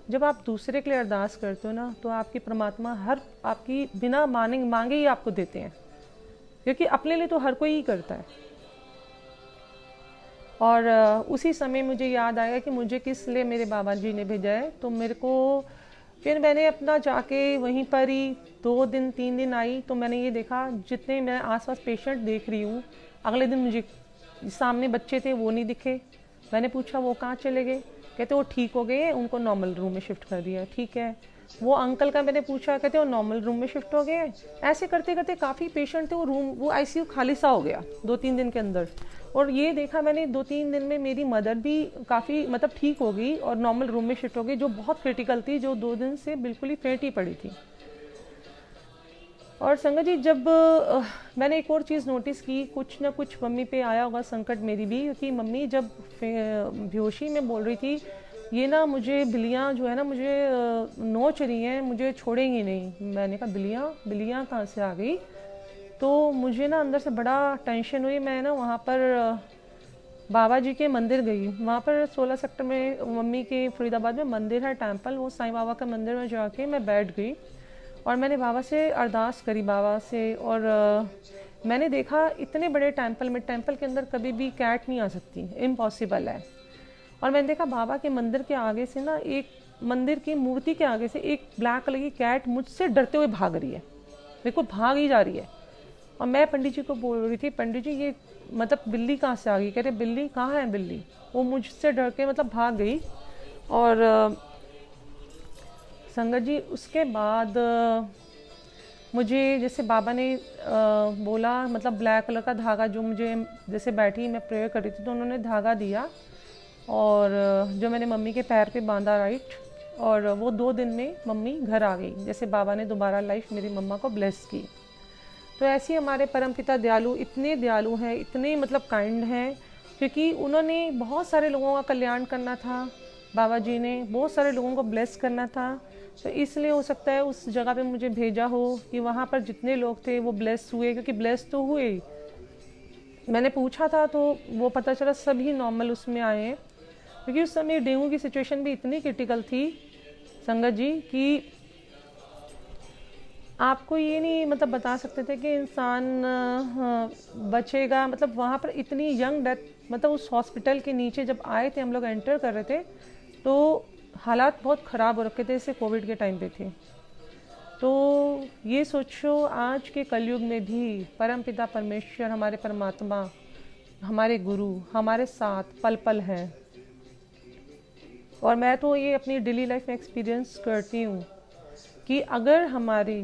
जब आप दूसरे के लिए अरदास करते हो ना, तो आपकी परमात्मा हर आपकी बिना मांगे ही आपको देते हैं, क्योंकि अपने लिए तो हर कोई ही करता है। और उसी समय मुझे याद आया कि मुझे किस लिए मेरे बाबा जी ने भेजा है। तो मेरे को फिर मैंने अपना जाके वहीं पर ही 2 दिन 3 दिन आई, तो मैंने ये देखा जितने मैं आसपास पेशेंट देख रही हूँ, अगले दिन मुझे सामने बच्चे थे वो नहीं दिखे। मैंने पूछा वो कहाँ चले गए, कहते वो ठीक हो गए, उनको नॉर्मल रूम में शिफ्ट कर दिया। ठीक है। वो अंकल का मैंने पूछा, कहते वो नॉर्मल रूम में शिफ्ट हो गए। ऐसे करते करते काफ़ी पेशेंट थे, वो आईसीयू खाली सा हो गया 2-3 दिन के अंदर। और ये देखा मैंने 2-3 दिन में मेरी मदर भी काफ़ी मतलब ठीक हो गई और नॉर्मल रूम में शिफ्ट हो गई, जो बहुत क्रिटिकल थी, जो 2 दिन से बिल्कुल ही फेंट ही पड़ी थी। और संगत जी जब मैंने एक और चीज़ नोटिस की, कुछ ना कुछ मम्मी पे आया होगा संकट मेरी भी, क्योंकि मम्मी जब बेहोशी में बोल रही थी ये ना मुझे बिल्लियाँ जो है ना मुझे नोच रही हैं, मुझे छोड़ेंगी नहीं। मैंने कहा बिल्लियाँ कहाँ से आ गई। तो मुझे ना अंदर से बड़ा टेंशन हुई। मैं ना वहाँ पर बाबा जी के मंदिर गई। वहाँ पर 16 सेक्टर में मम्मी के फरीदाबाद में मंदिर है, टेम्पल, वो साईं बाबा का मंदिर में जाके मैं बैठ गई और मैंने बाबा से अरदास करी बाबा से। और मैंने देखा इतने बड़े टेम्पल के अंदर कभी भी कैट नहीं आ सकती, इम्पॉसिबल है। और मैंने देखा बाबा के मंदिर के आगे से ना, एक मंदिर की मूर्ति के आगे से एक ब्लैक कलर की कैट मुझसे डरते हुए भाग रही है, मेरे को भाग ही जा रही है। और मैं पंडित जी को बोल रही थी, पंडित जी ये मतलब बिल्ली कहाँ से आ गई। कह रहे बिल्ली कहाँ है बिल्ली, वो मुझसे डर के मतलब भाग गई। और संगत जी उसके बाद मुझे जैसे बाबा ने बोला, मतलब ब्लैक कलर का धागा जो मुझे, जैसे बैठी मैं प्रेयर कर रही थी तो उन्होंने धागा दिया और जो मैंने मम्मी के पैर पे बांधा, राइट। और वो 2 दिन में मम्मी घर आ गई, जैसे बाबा ने दोबारा लाइफ मेरी मम्मा को ब्लेस की। तो ऐसे ही हमारे परमपिता दयालु, इतने दयालु हैं, इतने मतलब काइंड हैं, क्योंकि उन्होंने बहुत सारे लोगों का कल्याण करना था। बाबा जी ने बहुत सारे लोगों को ब्लेस करना था, तो इसलिए हो सकता है उस जगह पे मुझे भेजा हो कि वहाँ पर जितने लोग थे वो ब्लेस हुए, क्योंकि ब्लेस तो हुए। मैंने पूछा था तो वो पता चला सभी नॉर्मल उसमें आए हैं, क्योंकि उस समय डेंगू की सिचुएशन भी इतनी क्रिटिकल थी संगत जी कि आपको ये नहीं मतलब बता सकते थे कि इंसान बचेगा। मतलब वहाँ पर इतनी यंग डेथ, मतलब उस हॉस्पिटल के नीचे जब आए थे हम लोग एंटर कर रहे थे तो हालात बहुत ख़राब हो रखे थे, जैसे कोविड के टाइम पे थे। तो ये सोचो आज के कलयुग में भी परमपिता परमेश्वर, हमारे परमात्मा, हमारे गुरु हमारे साथ पल पल हैं। और मैं तो ये अपनी डेली लाइफ में एक्सपीरियंस करती हूँ कि अगर हमारे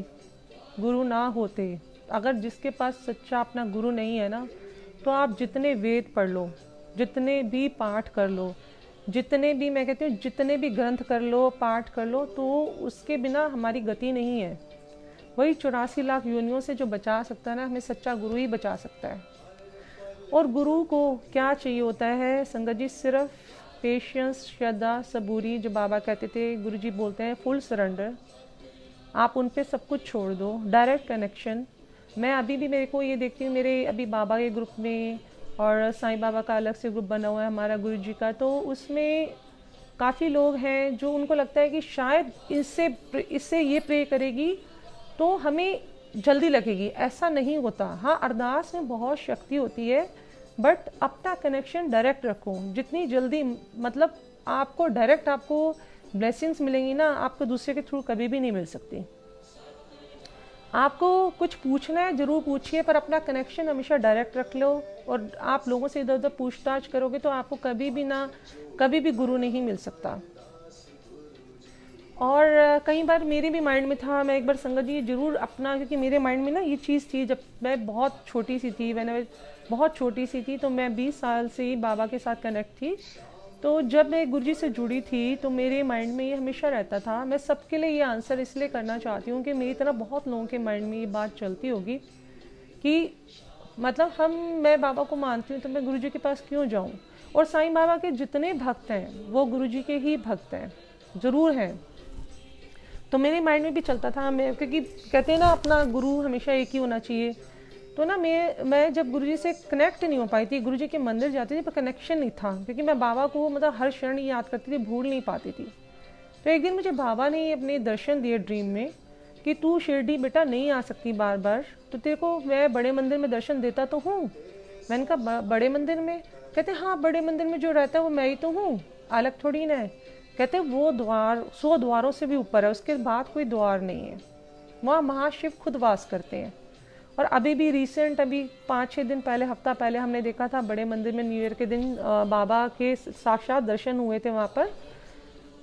गुरु ना होते, अगर जिसके पास सच्चा अपना गुरु नहीं है ना, तो आप जितने वेद पढ़ लो, जितने भी पाठ कर लो, जितने भी, मैं कहती हूँ जितने भी ग्रंथ कर लो, पाठ कर लो, तो उसके बिना हमारी गति नहीं है। वही 84 लाख योनियों से जो बचा सकता है ना, हमें सच्चा गुरु ही बचा सकता है। और गुरु को क्या चाहिए होता है संगत जी, सिर्फ पेशेंस, श्रद्धा, सबूरी, जो बाबा कहते थे, गुरु जी बोलते हैं फुल सरेंडर। आप उन पे सब कुछ छोड़ दो, डायरेक्ट कनेक्शन। मैं अभी भी मेरे को ये देखती हूँ, मेरे अभी बाबा के ग्रुप में और साईं बाबा का अलग से ग्रुप बना हुआ है हमारा गुरु जी का, तो उसमें काफ़ी लोग हैं जो उनको लगता है कि शायद इससे ये प्रे करेगी तो हमें जल्दी लगेगी। ऐसा नहीं होता। हाँ, अरदास में बहुत शक्ति होती है, बट अपना कनेक्शन डायरेक्ट रखो। जितनी जल्दी मतलब आपको डायरेक्ट आपको ब्लेसिंग्स मिलेंगी ना, आपको दूसरे के थ्रू कभी भी नहीं मिल सकती। आपको कुछ पूछना है ज़रूर पूछिए, पर अपना कनेक्शन हमेशा डायरेक्ट रख लो। और आप लोगों से इधर उधर पूछताछ करोगे तो आपको कभी भी गुरु नहीं मिल सकता। और कई बार मेरे भी माइंड में था, मैं एक बार संगत जी ज़रूर अपना, क्योंकि मेरे माइंड में ना ये चीज़ थी, जब मैं बहुत छोटी सी थी, बहुत छोटी सी थी, तो मैं 20 साल से ही बाबा के साथ कनेक्ट थी। तो जब मैं गुरुजी से जुड़ी थी तो मेरे माइंड में ये हमेशा रहता था। मैं सबके लिए ये आंसर इसलिए करना चाहती हूँ कि मेरी तरह बहुत लोगों के माइंड में ये बात चलती होगी कि मतलब मैं बाबा को मानती हूँ तो मैं गुरुजी के पास क्यों जाऊँ। और साईं बाबा के जितने भक्त हैं वो गुरुजी के ही भक्त हैं, ज़रूर हैं। तो मेरे माइंड में भी चलता था, मैं क्योंकि कहते हैं ना अपना गुरु हमेशा एक ही होना चाहिए। तो ना मैं जब गुरुजी से कनेक्ट नहीं हो पाई थी, गुरुजी के मंदिर जाती थी पर कनेक्शन नहीं था, क्योंकि मैं बाबा को मतलब हर क्षण याद करती थी, भूल नहीं पाती थी। तो एक दिन मुझे बाबा ने अपने दर्शन दिए ड्रीम में कि तू शिरडी बेटा नहीं आ सकती बार बार, तो तेरे को मैं बड़े मंदिर में दर्शन देता तो हूँ। मैंने कहा बड़े मंदिर में? कहते हाँ बड़े मंदिर में जो रहता है वो मैं ही तो हूँ, अलग थोड़ी ना है। कहते वो द्वार 100 द्वारों से भी ऊपर है, उसके बाद कोई द्वार नहीं है, वहाँ महाशिव खुद वास करते हैं। और अभी भी रिसेंट अभी 5-6 दिन पहले, हफ्ता पहले हमने देखा था बड़े मंदिर में न्यू ईयर के दिन बाबा के साक्षात दर्शन हुए थे वहाँ पर।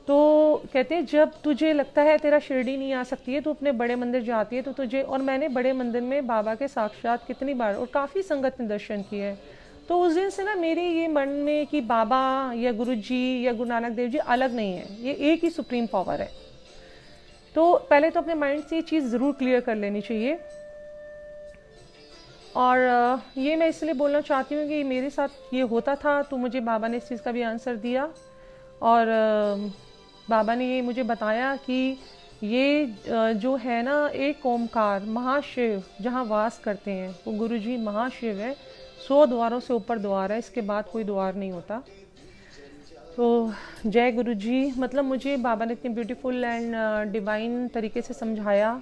तो कहते हैं जब तुझे लगता है तेरा शिरडी नहीं आ सकती है तो अपने बड़े मंदिर जाती है तो तुझे, और मैंने बड़े मंदिर में बाबा के साक्षात कितनी बार और काफ़ी संगत ने दर्शन किए हैं। तो उस दिन से ना मेरे ये मन में कि बाबा या गुरुजी या गुरु नानक देव जी अलग नहीं है, ये एक ही सुप्रीम पावर है। तो पहले तो अपने माइंड से ये चीज़ ज़रूर क्लियर कर लेनी चाहिए। और ये मैं इसलिए बोलना चाहती हूँ कि मेरे साथ ये होता था, तो मुझे बाबा ने इस चीज़ का भी आंसर दिया। और बाबा ने ये मुझे बताया कि ये जो है ना एक ओमकार महाशिव जहाँ वास करते हैं वो गुरुजी महाशिव है, 100 द्वारों से ऊपर द्वार है, इसके बाद कोई द्वार नहीं होता। तो जय गुरुजी। मतलब मुझे बाबा ने इतनी ब्यूटीफुल एंड डिवाइन तरीके से समझाया।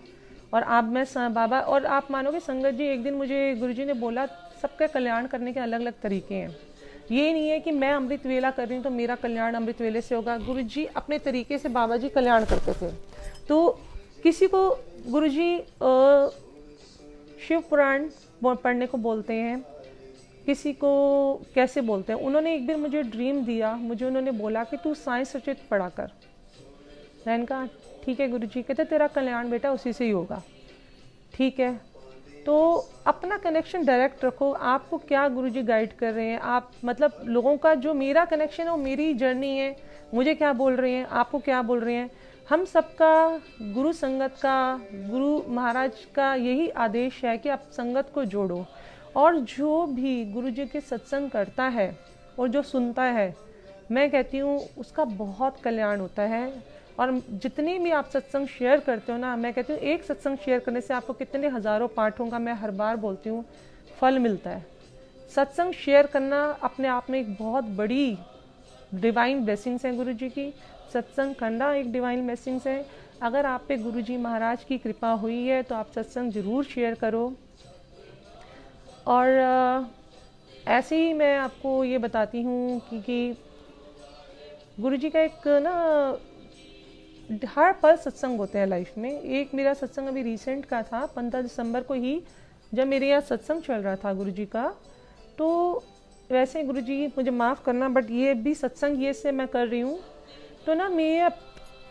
और अब मैं बाबा, और आप मानोगे संगत जी, एक दिन मुझे गुरुजी ने बोला सबका कल्याण करने के अलग अलग तरीके हैं, ये नहीं है कि मैं अमृत वेला कर रही हूँ तो मेरा कल्याण अमृत वेले से होगा। गुरुजी अपने तरीके से बाबा जी कल्याण करते थे। तो किसी को गुरुजी शिव पुराण पढ़ने को बोलते हैं, किसी को कैसे बोलते हैं। उन्होंने एक दिन मुझे ड्रीम दिया, मुझे उन्होंने बोला कि तू साइंस सचेत पढ़ा कर। मैंने कहा ठीक है गुरुजी। कहते तेरा कल्याण बेटा उसी से ही होगा। ठीक है, तो अपना कनेक्शन डायरेक्ट रखो, आपको क्या गुरुजी गाइड कर रहे हैं, आप मतलब लोगों का जो मेरा कनेक्शन है वो मेरी जर्नी है, मुझे क्या बोल रहे हैं, आपको क्या बोल रहे हैं। हम सबका गुरु संगत का, गुरु महाराज का यही आदेश है कि आप संगत को जोड़ो। और जो भी गुरुजी के सत्संग करता है और जो सुनता है, मैं कहती हूँ उसका बहुत कल्याण होता है। और जितने भी आप सत्संग शेयर करते हो ना, मैं कहती हूँ एक सत्संग शेयर करने से आपको कितने हज़ारों पाठों का, मैं हर बार बोलती हूँ, फल मिलता है। सत्संग शेयर करना अपने आप में एक बहुत बड़ी डिवाइन ब्लेसिंग्स है गुरुजी की। सत्संग करना एक डिवाइन ब्लेसिंग्स है। अगर आप पे गुरुजी महाराज की कृपा हुई है तो आप सत्संग ज़रूर शेयर करो। और ऐसे ही मैं आपको ये बताती हूँ कि गुरुजी का एक ना हर पल सत्संग होते हैं लाइफ में। एक मेरा सत्संग अभी रिसेंट का था, 15 दिसंबर को ही, जब मेरे यहाँ सत्संग चल रहा था गुरुजी का। तो वैसे गुरुजी मुझे माफ़ करना, बट ये भी सत्संग ये से मैं कर रही हूँ तो ना मैं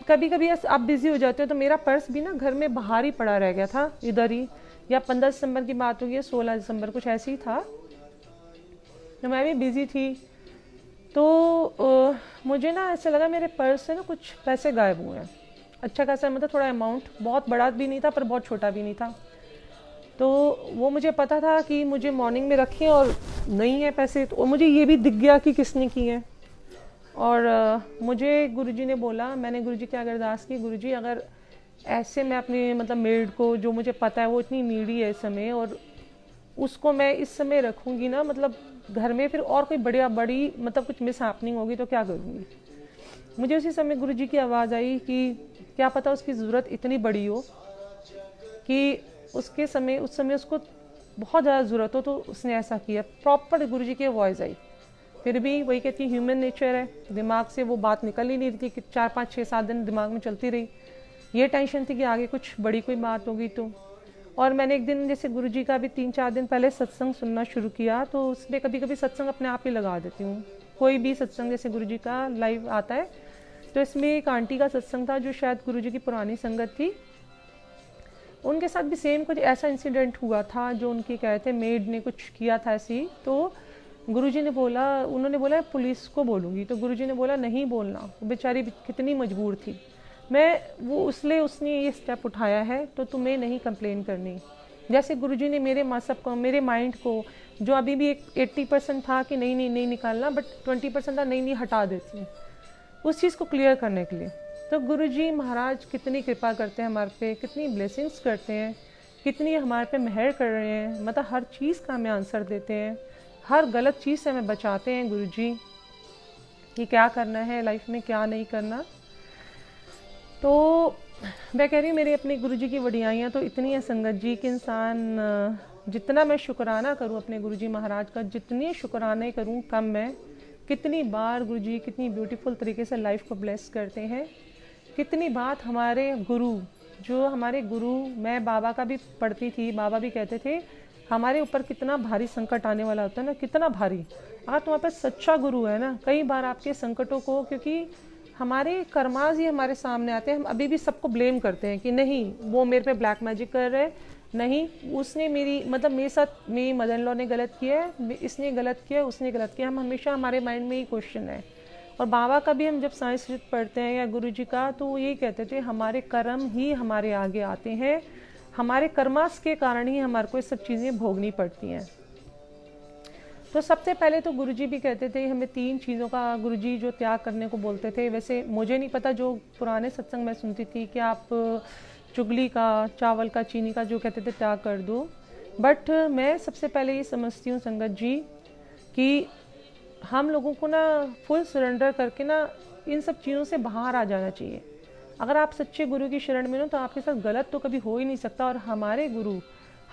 कभी कभी आप बिज़ी हो जाते हो तो मेरा पर्स भी ना घर में बाहर ही पड़ा रह गया था इधर ही। या 15 दिसंबर की बात होगी, 16 दिसंबर कुछ ऐसे ही था, तो मैं भी बिज़ी थी। तो मुझे ना ऐसा लगा मेरे पर्स से ना कुछ पैसे गायब हुए हैं। अच्छा खासा, मतलब थोड़ा अमाउंट, बहुत बड़ा भी नहीं था पर बहुत छोटा भी नहीं था। तो वो मुझे पता था कि मुझे मॉर्निंग में रखे और नहीं है पैसे। तो मुझे ये भी दिख गया कि किसने किए हैं। और मुझे गुरुजी ने बोला, मैंने गुरुजी की अरदास की, गुरुजी अगर ऐसे मैं अपनी मतलब मेड को, जो मुझे पता है वो इतनी नीडी है इस समय, और उसको मैं इस समय रखूँगी ना, मतलब घर में फिर और कोई बड़ी मतलब कुछ मिस हैपनिंग होगी तो क्या करूँगी। मुझे उसी समय गुरुजी की आवाज़ आई कि क्या पता उसकी ज़रूरत इतनी बड़ी हो कि उस समय उसको बहुत ज़्यादा ज़रूरत हो, तो उसने ऐसा किया। प्रॉपर गुरुजी की वॉइस आई। फिर भी वही कहती, ह्यूमन नेचर है, दिमाग से वो बात निकल ही नहीं रही थी कि 4, 5, 6, 7 दिन दिमाग में चलती रही। ये टेंशन थी कि आगे कुछ बड़ी कोई बात होगी तो। और मैंने एक दिन जैसे गुरुजी का भी 3-4 दिन पहले सत्संग सुनना शुरू किया, तो उसमें कभी कभी सत्संग अपने आप ही लगा देती हूँ। कोई भी सत्संग जैसे गुरुजी का लाइव आता है, तो इसमें एक आंटी का सत्संग था जो शायद गुरुजी की पुरानी संगत थी। उनके साथ भी सेम कुछ ऐसा इंसिडेंट हुआ था, जो उनकी कहते मेड ने कुछ किया था ऐसी। तो गुरुजी ने बोला, उन्होंने बोला पुलिस को बोलूँगी, तो गुरुजी ने बोला नहीं बोलना, बेचारी कितनी मजबूर थी। उसने ये स्टेप उठाया है तो तुम्हें नहीं कंप्लेन करनी। जैसे गुरुजी ने मेरे सब को, मेरे माइंड को, जो अभी भी एक 80% था कि नहीं नहीं नहीं निकालना, बट 20% था नहीं नहीं हटा देती हूँ, उस चीज़ को क्लियर करने के लिए। तो गुरुजी महाराज कितनी कृपा करते हैं हमारे पे, कितनी ब्लेसिंग्स करते हैं, कितनी हमारे पे मेहर कर रहे हैं, मतलब हर चीज़ का हमें आंसर देते हैं, हर गलत चीज़ से हमें बचाते हैं गुरुजी कि क्या करना है लाइफ में, क्या नहीं करना। तो मैं कह रही हूँ मेरे अपने गुरुजी की वडियाइयाँ तो इतनी है संगत जी कि इंसान जितना मैं शुक्राना करूँ अपने गुरुजी महाराज का, जितने शुक्राने करूँ कम है। कितनी बार गुरुजी कितनी ब्यूटीफुल तरीके से लाइफ को ब्लेस करते हैं, कितनी बात हमारे गुरु, जो हमारे गुरु, मैं बाबा का भी पढ़ती थी, बाबा भी कहते थे हमारे ऊपर कितना भारी संकट आने वाला होता है ना, कितना भारी। अगर तुम्हारे पास सच्चा गुरु है ना, कई बार आपके संकटों को, क्योंकि हमारे कर्माज ही हमारे सामने आते हैं, हम अभी भी सबको ब्लेम करते हैं कि नहीं वो मेरे पे ब्लैक मैजिक कर रहे हैं, नहीं उसने मेरी, मतलब मेरे साथ मेरी मदर इन लॉ ने गलत किया है, इसने गलत किया है, उसने गलत किया। हम हमेशा हमारे माइंड में ही क्वेश्चन है। और बाबा का भी हम जब संस्कृत पढ़ते हैं या गुरु जी का, तो वो यही कहते थे हमारे कर्म ही हमारे आगे आते हैं, हमारे कर्मास के कारण ही हमारे को ये सब चीज़ें भोगनी पड़ती हैं। तो सबसे पहले तो गुरुजी भी कहते थे हमें 3 चीज़ों का गुरुजी जो त्याग करने को बोलते थे। वैसे मुझे नहीं पता, जो पुराने सत्संग में सुनती थी कि आप चुगली का, चावल का, चीनी का जो कहते थे त्याग कर दो, बट मैं सबसे पहले ये समझती हूँ संगत जी कि हम लोगों को ना फुल सरेंडर करके ना इन सब चीज़ों से बाहर आ जाना चाहिए। अगर आप सच्चे गुरु की शरण में हो तो आपके साथ गलत तो कभी हो ही नहीं सकता। और हमारे गुरु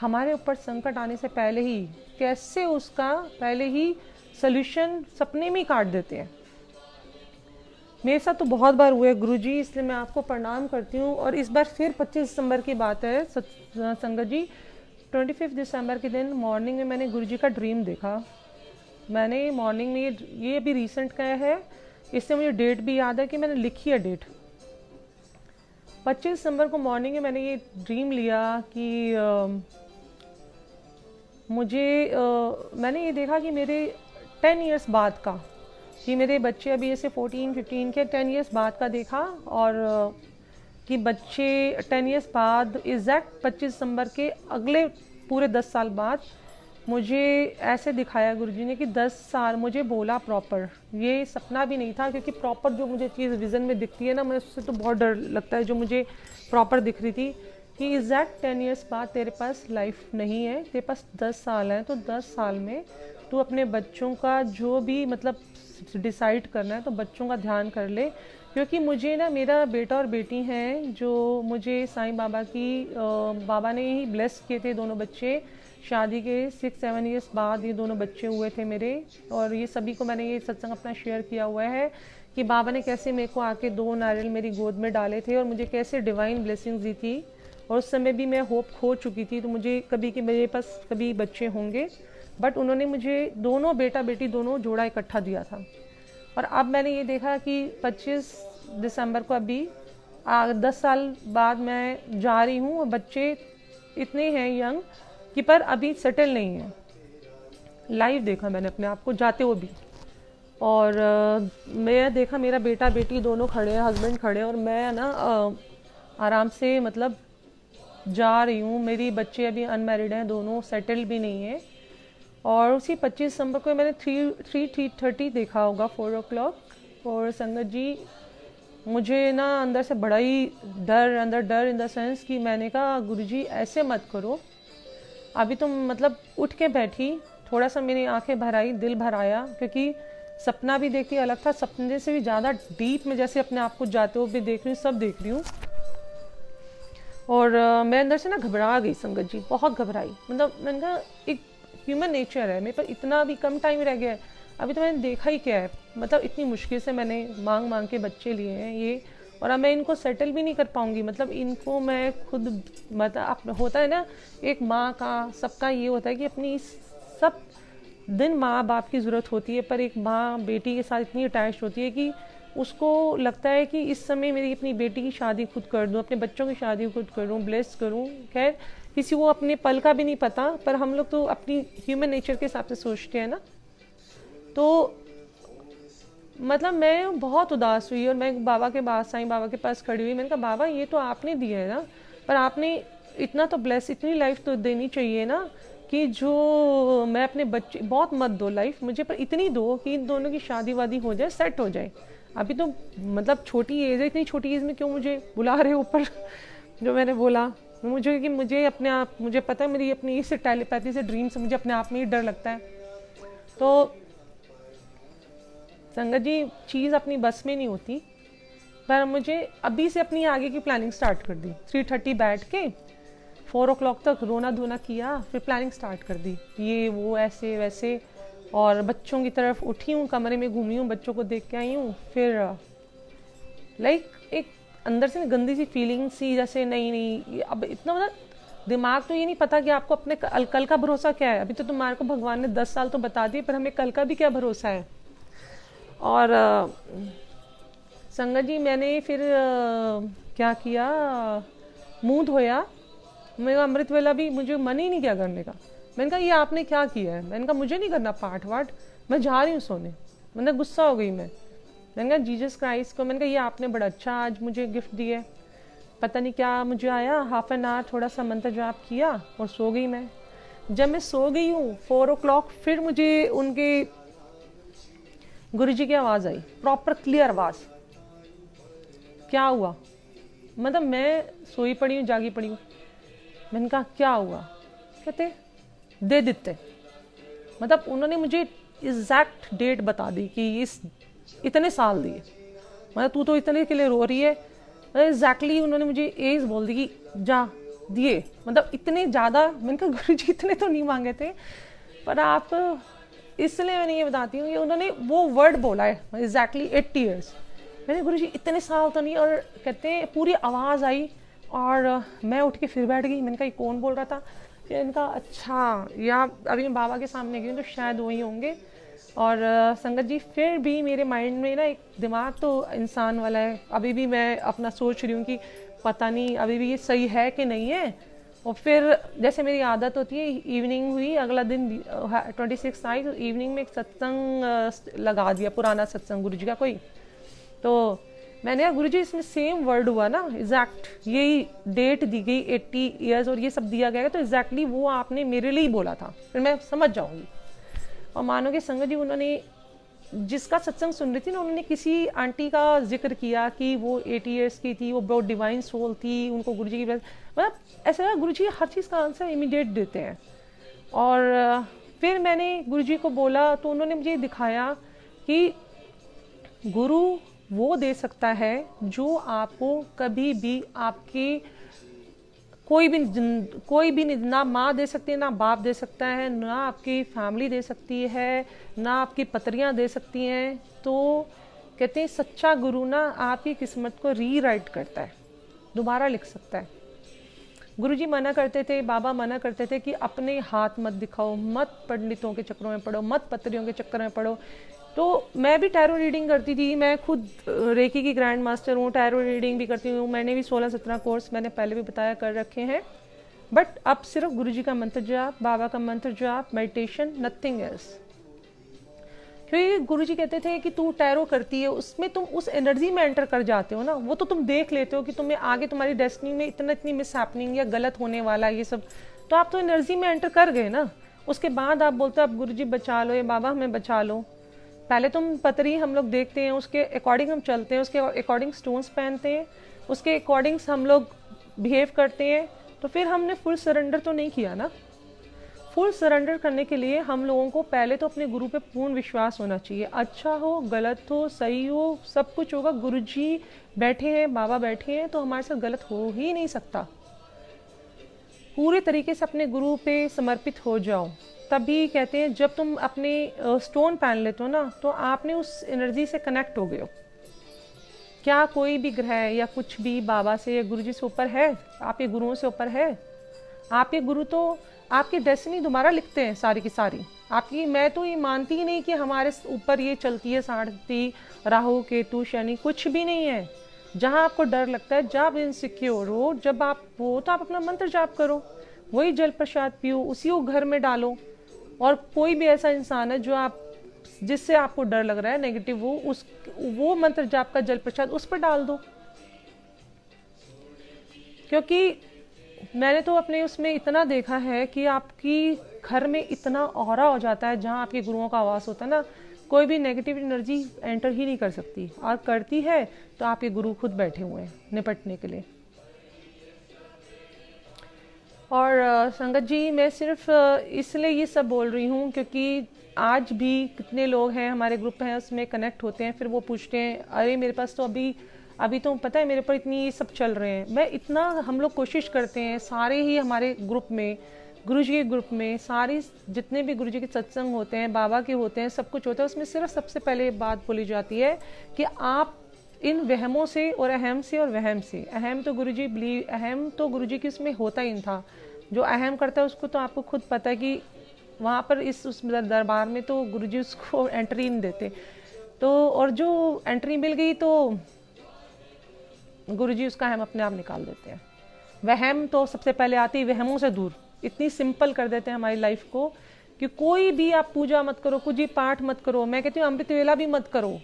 हमारे ऊपर संकट आने से पहले ही कैसे उसका पहले ही सल्यूशन सपने में ही काट देते हैं। मेरे साथ तो बहुत बार हुआ है गुरुजी, इसलिए मैं आपको प्रणाम करती हूँ। और इस बार फिर 25 दिसंबर की बात है संगत जी, 25 दिसंबर के दिन मॉर्निंग में मैंने गुरुजी का ड्रीम देखा। मैंने मॉर्निंग में ये अभी रिसेंट का है, इससे मुझे डेट भी याद है कि मैंने लिखी है डेट। 25 दिसंबर को मॉर्निंग में मैंने ये ड्रीम लिया कि मैंने ये देखा कि मेरे 10 इयर्स बाद का, कि मेरे बच्चे अभी ऐसे 14-15 के 10 इयर्स बाद का देखा। और कि बच्चे 10 इयर्स बाद एग्जैक्ट 25 दिसंबर के अगले पूरे 10 साल बाद मुझे ऐसे दिखाया गुरुजी ने कि 10 साल मुझे बोला प्रॉपर। ये सपना भी नहीं था, क्योंकि प्रॉपर जो मुझे चीज़ विज़न में दिखती है ना, मैं उससे तो बहुत डर लगता है। जो मुझे प्रॉपर दिख रही थी कि एग्जैक्ट 10 इयर्स बाद तेरे पास लाइफ नहीं है, तेरे पास 10 साल हैं, तो 10 साल में तू अपने बच्चों का जो भी मतलब डिसाइड करना है तो बच्चों का ध्यान कर ले। क्योंकि मुझे ना मेरा बेटा और बेटी हैं जो मुझे साईं बाबा की बाबा ने ही ब्लेस किए थे। दोनों बच्चे शादी के 6-7 इयर्स बाद ये दोनों बच्चे हुए थे मेरे। और ये सभी को मैंने ये सत्संग अपना शेयर किया हुआ है कि बाबा ने कैसे मेरे को आके 2 नारियल मेरी गोद में डाले थे और मुझे कैसे डिवाइन ब्लेसिंग्स दी थी। और उस समय भी मैं होप खो चुकी थी, तो मुझे कभी कि मेरे पास कभी बच्चे होंगे, बट उन्होंने मुझे दोनों बेटा बेटी दोनों जोड़ा इकट्ठा दिया था। और अब मैंने ये देखा कि 25 दिसंबर को अभी 10 साल बाद मैं जा रही हूँ और बच्चे इतने हैं यंग कि पर अभी सेटल नहीं है। लाइव देखा मैंने अपने आप को जाते हुए भी। और मैं देखा मेरा बेटा बेटी दोनों खड़े हैं, हस्बैंड खड़े हैं, और मैं ना आराम से मतलब जा रही हूँ। मेरी बच्चे अभी अनमैरिड हैं, दोनों सेटल भी नहीं है। और उसी 25 दिसंबर को मैंने 3:30 देखा होगा, 4 o'clock। और संगत जी मुझे ना अंदर से बड़ा ही डर इन द सेंस कि मैंने कहा गुरुजी ऐसे मत करो। अभी तुम मतलब उठ के बैठी, थोड़ा सा मेरी आंखें भर आई, दिल भर आया, क्योंकि सपना भी देखती अलग था, सपने से भी ज़्यादा डीप में जैसे अपने आप को जाते हुए भी देख रही हूँ, सब देख रही हूँ। और मैं अंदर से ना घबरा गई संगत जी, बहुत घबराई। मतलब मैंने कहा एक ह्यूमन नेचर है, मेरे पास इतना भी कम टाइम रह गया है, अभी तो मैंने देखा ही क्या है। मतलब इतनी मुश्किल से मैंने मांग के बच्चे लिए हैं ये, और अब मैं इनको सेटल भी नहीं कर पाऊंगी। मतलब इनको मैं खुद मतलब होता है ना एक माँ का, सबका ये होता है कि अपनी सब दिन माँ बाप की ज़रूरत होती है, पर एक माँ बेटी के साथ इतनी अटैच होती है कि उसको लगता है कि इस समय मेरी अपनी बेटी की शादी खुद कर दूँ, अपने बच्चों की शादी खुद करूँ, ब्लेस करूँ। खैर किसी को अपने पल का भी नहीं पता, पर हम लोग तो अपनी ह्यूमन नेचर के हिसाब से सोचते हैं ना। तो मतलब मैं बहुत उदास हुई और मैं बाबा के पास, साईं बाबा के पास खड़ी हुई। मैंने कहा बाबा ये तो आपने दिया है ना, पर आपने इतना तो ब्लेस, इतनी लाइफ तो देनी चाहिए ना कि जो मैं अपने बच्चे, बहुत मत दो लाइफ मुझे, पर इतनी दो कि इन दोनों की शादी वादी हो जाए, सेट हो जाए। अभी तो मतलब छोटी एज है, इतनी छोटी एज में क्यों मुझे बुला रहे हो ऊपर जो मैंने बोला मुझे, कि मुझे अपने आप, मुझे पता है मेरी अपनी इससे टेलीपैथी से ड्रीम से मुझे अपने आप में ही डर लगता है। तो संगत जी चीज़ अपनी बस में नहीं होती, पर मुझे अभी से अपनी आगे की प्लानिंग स्टार्ट कर दी। 3:30 बैठ के 4 o'clock तक रोना धोना किया, फिर प्लानिंग स्टार्ट कर दी, ये वो ऐसे वैसे, और बच्चों की तरफ उठी हूँ, कमरे में घूमी हूँ, बच्चों को देख के आई हूँ। फिर लाइक एक अंदर से गंदी सी फीलिंग सी, जैसे नहीं अब इतना मतलब दिमाग तो ये नहीं पता कि आपको अपने कल का भरोसा क्या है। अभी तो तुम्हारे को भगवान ने 10 साल तो बता दिए, पर हमें कल का भी क्या भरोसा है। और संगत जी मैंने फिर क्या किया, मुंह धोया, मेरा अमृत वेला भी मुझे मन ही नहीं किया करने का। मैंने कहा ये आपने क्या किया है, मैंने कहा मुझे नहीं करना पाठ वाठ, मैं जा रही हूँ सोने। मतलब गुस्सा हो गई मैंने कहा जीसस क्राइस्ट को, मैंने कहा ये आपने बड़ा अच्छा आज मुझे गिफ्ट दिया। पता नहीं क्या मुझे आया, हाफ एन आवर थोड़ा सा मंत्र जाप किया और सो गई मैं। जब मैं सो गई हूँ 4 o'clock, फिर मुझे उनके गुरुजी की आवाज़ आई, प्रॉपर क्लियर आवाज़। क्या हुआ, मतलब मैं सोई पड़ी हूँ, जागी पड़ी हूँ। मैंने कहा क्या हुआ, कहते दे देते। मतलब उन्होंने मुझे एग्जैक्ट डेट बता दी कि इस इतने साल दिए, मतलब तू तो इतने के लिए रो रही है। एग्जैक्टली उन्होंने मुझे एज बोल दी कि जा दिए, मतलब इतने ज़्यादा। मैंने कहा गुरुजी इतने तो नहीं मांगे थे, पर आप, इसलिए मैंने ये बताती हूँ कि उन्होंने वो वर्ड बोला है एग्जैक्टली 80 years। मैंने गुरुजी इतने साल तो नहीं, और कहते हैं पूरी आवाज़ आई और मैं उठ के फिर बैठ गई। मैंने कहा ये कौन बोल रहा था, फिर इनका अच्छा, या अभी मैं बाबा के सामने गई तो शायद वही होंगे। और संगत जी फिर भी मेरे माइंड में ना एक दिमाग तो इंसान वाला है, अभी भी मैं अपना सोच रही हूँ कि पता नहीं अभी भी ये सही है कि नहीं है। और फिर जैसे मेरी आदत होती है, इवनिंग हुई, अगला दिन 26 आई, तो इवनिंग में एक सत्संग लगा दिया, पुराना सत्संग गुरु जी का कोई। तो मैंने कहा गुरुजी इसमें सेम वर्ड हुआ ना, एग्जैक्ट यही डेट दी गई 80 years और ये सब दिया गया, तो एग्जैक्टली वो आपने मेरे लिए ही बोला था, फिर मैं समझ जाऊंगी। और मानोगे संगत जी, उन्होंने जिसका सत्संग सुन रही थी ना, उन्होंने किसी आंटी का जिक्र किया कि वो 80 years की थी, वो बहुत डिवाइन सोल थी, उनको गुरुजी की, मतलब ऐसा गुरुजी हर चीज़ का आंसर इमीडिएट देते हैं। और फिर मैंने गुरुजी को बोला तो उन्होंने मुझे दिखाया कि गुरु वो दे सकता है जो आपको कभी भी आपकी कोई भी नहीं, ना माँ दे सकती है, ना बाप दे सकता है, ना आपकी फैमिली दे सकती है, ना आपकी पत्रियाँ दे सकती हैं। तो कहते हैं सच्चा गुरु ना आपकी किस्मत को रीराइट करता है, दोबारा लिख सकता है। गुरुजी मना करते थे, बाबा मना करते थे कि अपने हाथ मत दिखाओ, मत पंडितों के चक्रों में पढ़ो, मत पत्रियों के चक्कर में पढ़ो। तो मैं भी टैरो रीडिंग करती थी, मैं खुद रेकी की ग्रैंड मास्टर हूँ, टैरो रीडिंग भी करती हूँ, मैंने भी 16-17 कोर्स मैंने पहले भी बताया कर रखे हैं। बट अब सिर्फ गुरुजी का मंत्र जाप, बाबा का मंत्र जाप, मेडिटेशन, नथिंग एल्स। क्योंकि गुरुजी कहते थे कि तू टैरो करती है, उसमें तुम उस एनर्जी में एंटर कर जाते हो ना, वो तो तुम देख लेते हो कि तुम्हें आगे तुम्हारी डेस्टिनी में इतनी मिस हैपनिंग या गलत होने वाला है ये सब, तो आप तो एनर्जी में एंटर कर गए ना। उसके बाद आप बोलते हो अब गुरुजी बचा लो, या बाबा हमें बचा लो। पहले तुम पतरी हम लोग देखते हैं, उसके अकॉर्डिंग हम चलते हैं, उसके अकॉर्डिंग स्टोन्स पहनते हैं, उसके अकॉर्डिंग हम लोग बिहेव करते हैं। तो फिर हमने फुल सरेंडर तो नहीं किया ना। फुल सरेंडर करने के लिए हम लोगों को पहले तो अपने गुरु पे पूर्ण विश्वास होना चाहिए। अच्छा हो, गलत हो, सही हो, सब कुछ होगा। गुरुजी बैठे हैं, बाबा बैठे हैं, तो हमारे साथ गलत हो ही नहीं सकता। पूरे तरीके से अपने गुरु पे समर्पित हो जाओ। तभी कहते हैं जब तुम अपने स्टोन पहन लेते हो ना, तो आपने उस एनर्जी से कनेक्ट हो गए हो। क्या कोई भी ग्रह या कुछ भी बाबा से या गुरुजी से ऊपर है? आपके गुरुओं से ऊपर है? आपके गुरु तो आपकी डेस्टिनी दोबारा लिखते हैं सारी की सारी आपकी। मैं तो ये मानती ही नहीं कि हमारे ऊपर ये चलती है साढ़ती, राहु केतु शनि, कुछ भी नहीं है। जहाँ आपको डर लगता है, जब इनसिक्योर हो, जब आप हो, तो आप अपना मंत्र जाप करो, वही जल प्रसाद पियो, उसी को घर में डालो। और कोई भी ऐसा इंसान है जो आप जिससे आपको डर लग रहा है नेगेटिव, वो मंत्र जाप का जल प्रसाद उस पर डाल दो। क्योंकि मैंने तो अपने उसमें इतना देखा है कि आपकी घर में इतना ऑरा हो जाता है, जहाँ आपके गुरुओं का आवास होता है ना, कोई भी नेगेटिव एनर्जी एंटर ही नहीं कर सकती, और करती है तो आपके गुरु खुद बैठे हुए हैं निपटने के लिए। और संगत जी, मैं सिर्फ इसलिए ये सब बोल रही हूँ क्योंकि आज भी कितने लोग हैं हमारे ग्रुप हैं उसमें कनेक्ट होते हैं, फिर वो पूछते हैं अरे मेरे पास तो अभी तो पता है मेरे पर इतनी ये सब चल रहे हैं। मैं इतना, हम लोग कोशिश करते हैं सारे ही हमारे ग्रुप में, गुरु जी के ग्रुप में, सारी जितने भी गुरु जी के सत्संग होते हैं, बाबा के होते हैं, सब कुछ होता है, उसमें सिर्फ सबसे पहले बात बोली जाती है कि आप इन वहमों से और अहम से और वहम से, अहम तो गुरुजी बिलीव, अहम तो गुरुजी की उसमें होता ही नहीं था। जो अहम करता है उसको तो आपको खुद पता है कि वहाँ पर उस दरबार में तो गुरुजी उसको एंट्री नहीं देते। तो और जो एंट्री मिल गई तो गुरुजी उसका अहम अपने आप निकाल देते हैं। वहम तो सबसे पहले आती है, वहमों से दूर, इतनी सिंपल कर देते हैं हमारी लाइफ को कि कोई भी आप पूजा मत करो, कुछ भी पाठ मत करो, मैं कहती हूँ अमृत वेला भी मत करो,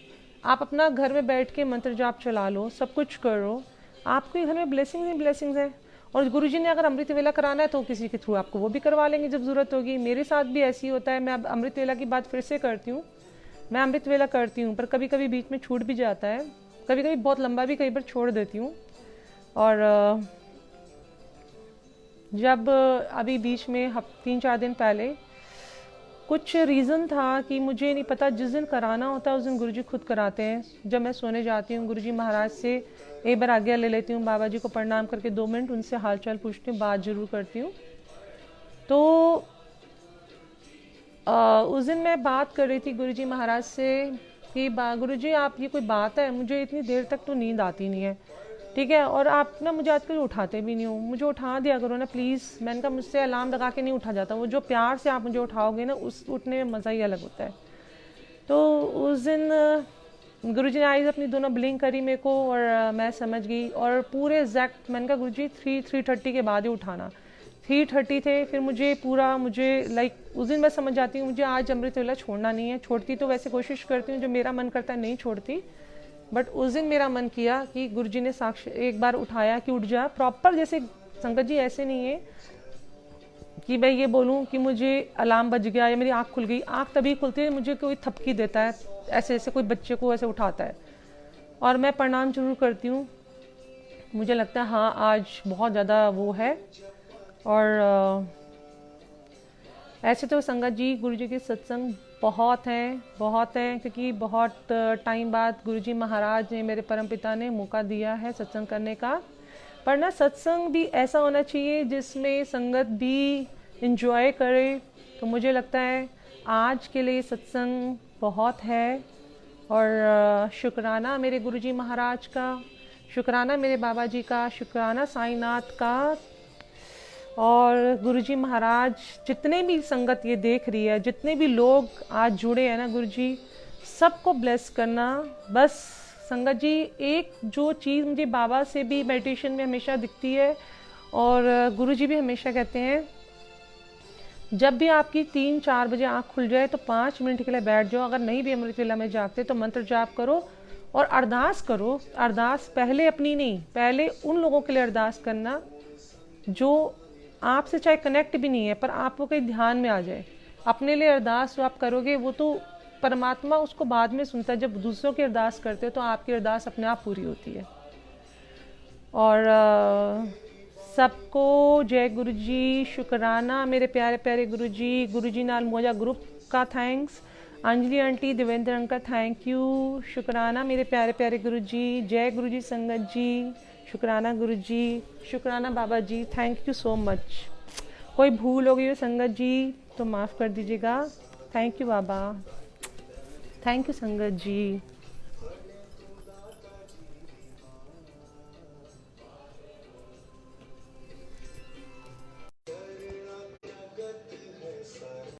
आप अपना घर में बैठ के मंत्र जाप चला लो, सब कुछ करो, आपके घर में ब्लेसिंग्स ही ब्लेसिंग्स है। और गुरुजी ने अगर अमृत वेला कराना है तो किसी के थ्रू आपको वो भी करवा लेंगे जब जरूरत होगी। मेरे साथ भी ऐसी ही होता है। मैं अब अमृत वेला की बात फिर से करती हूँ, मैं अमृत वेला करती हूँ पर कभी कभी बीच में छूट भी जाता है, कभी कभी बहुत लंबा भी कई बार छोड़ देती हूँ। और जब अभी बीच में 3-4 दिन पहले कुछ रीज़न था कि मुझे नहीं पता, जिस दिन कराना होता है उस दिन गुरुजी खुद कराते हैं। जब मैं सोने जाती हूँ गुरुजी महाराज से एक बार आज्ञा ले लेती हूँ, बाबा जी को प्रणाम करके 2 मिनट उनसे हालचाल पूछती हूँ, बात जरूर करती हूँ। तो उस दिन मैं बात कर रही थी गुरुजी महाराज से कि गुरुजी आप ये कोई बात है, मुझे इतनी देर तक तो नींद आती नहीं है, ठीक है, और आप ना मुझे आजकल उठाते भी नहीं हो, मुझे उठा दिया करो ना प्लीज़। मैंने कहा मुझसे अलार्म लगा के नहीं उठा जाता, वो जो प्यार से आप मुझे उठाओगे ना उस उठने में मज़ा ही अलग होता है। तो उस दिन गुरुजी ने आईज अपनी दोनों ब्लिंक करी मेरे को और मैं समझ गई, और पूरे एग्जैक्ट मैंने कहा गुरुजी 3:30 के बाद ही उठाना। 3:30 थे, फिर मुझे लाइक उस दिन मैं समझ जाती हूँ मुझे आज अमृत वेला छोड़ना नहीं है। छोड़ती तो वैसे कोशिश करती हूँ, जो मेरा मन करता है नहीं छोड़ती, बट उस दिन मेरा मन किया कि गुरुजी ने साक्ष एक बार उठाया कि उठ जा प्रॉपर। जैसे संगत जी ऐसे नहीं है कि मैं ये बोलूं कि मुझे अलार्म बज गया या मेरी आँख खुल गई, आँख तभी खुलती है मुझे कोई थपकी देता है, ऐसे ऐसे कोई बच्चे को ऐसे उठाता है, और मैं प्रणाम जरूर करती हूँ। मुझे लगता है हाँ आज बहुत ज़्यादा वो है। और ऐसे तो संगत जी गुरुजी के सत्संग बहुत हैं क्योंकि बहुत टाइम बाद गुरुजी महाराज ने, मेरे परमपिता ने मौका दिया है सत्संग करने का। पर ना सत्संग भी ऐसा होना चाहिए जिसमें संगत भी इंजॉय करे। तो मुझे लगता है आज के लिए सत्संग बहुत है। और शुक्राना मेरे गुरुजी महाराज का, शुक्राना मेरे बाबा जी का, शुक्राना साईनाथ का, और गुरुजी महाराज जितने भी संगत ये देख रही है, जितने भी लोग आज जुड़े हैं ना, गुरुजी सबको ब्लेस करना। बस संगत जी एक जो चीज़ मुझे बाबा से भी मेडिटेशन में हमेशा दिखती है, और गुरुजी भी हमेशा कहते हैं जब भी आपकी 3-4 बजे आँख खुल जाए तो 5 मिनट के लिए बैठ जाओ। अगर नहीं भी अमृत वेला में जागते तो मंत्र जाप करो और अरदास करो। अरदास पहले अपनी नहीं, पहले उन लोगों के लिए अरदास करना जो आपसे चाहे कनेक्ट भी नहीं है पर आपको कहीं ध्यान में आ जाए। अपने लिए अरदास जो आप करोगे वो तो परमात्मा उसको बाद में सुनता है, जब दूसरों की अरदास करते हो तो आपकी अरदास अपने आप पूरी होती है। और सबको जय गुरुजी, शुक्राना मेरे प्यारे प्यारे गुरुजी। गुरुजी नाल मोजा ग्रुप का thanks, Anjali aunty, Devendra uncle thank you, शुक्राना मेरे प्यारे प्यारे गुरुजी। जय गुरुजी संगत जी, शुक्राना गुरुजी, शुक्राना बाबा जी, थैंक यू सो मच। कोई भूल हो गई हो संगत जी तो माफ़ कर दीजिएगा। Thank you Baba, thank you संगत जी।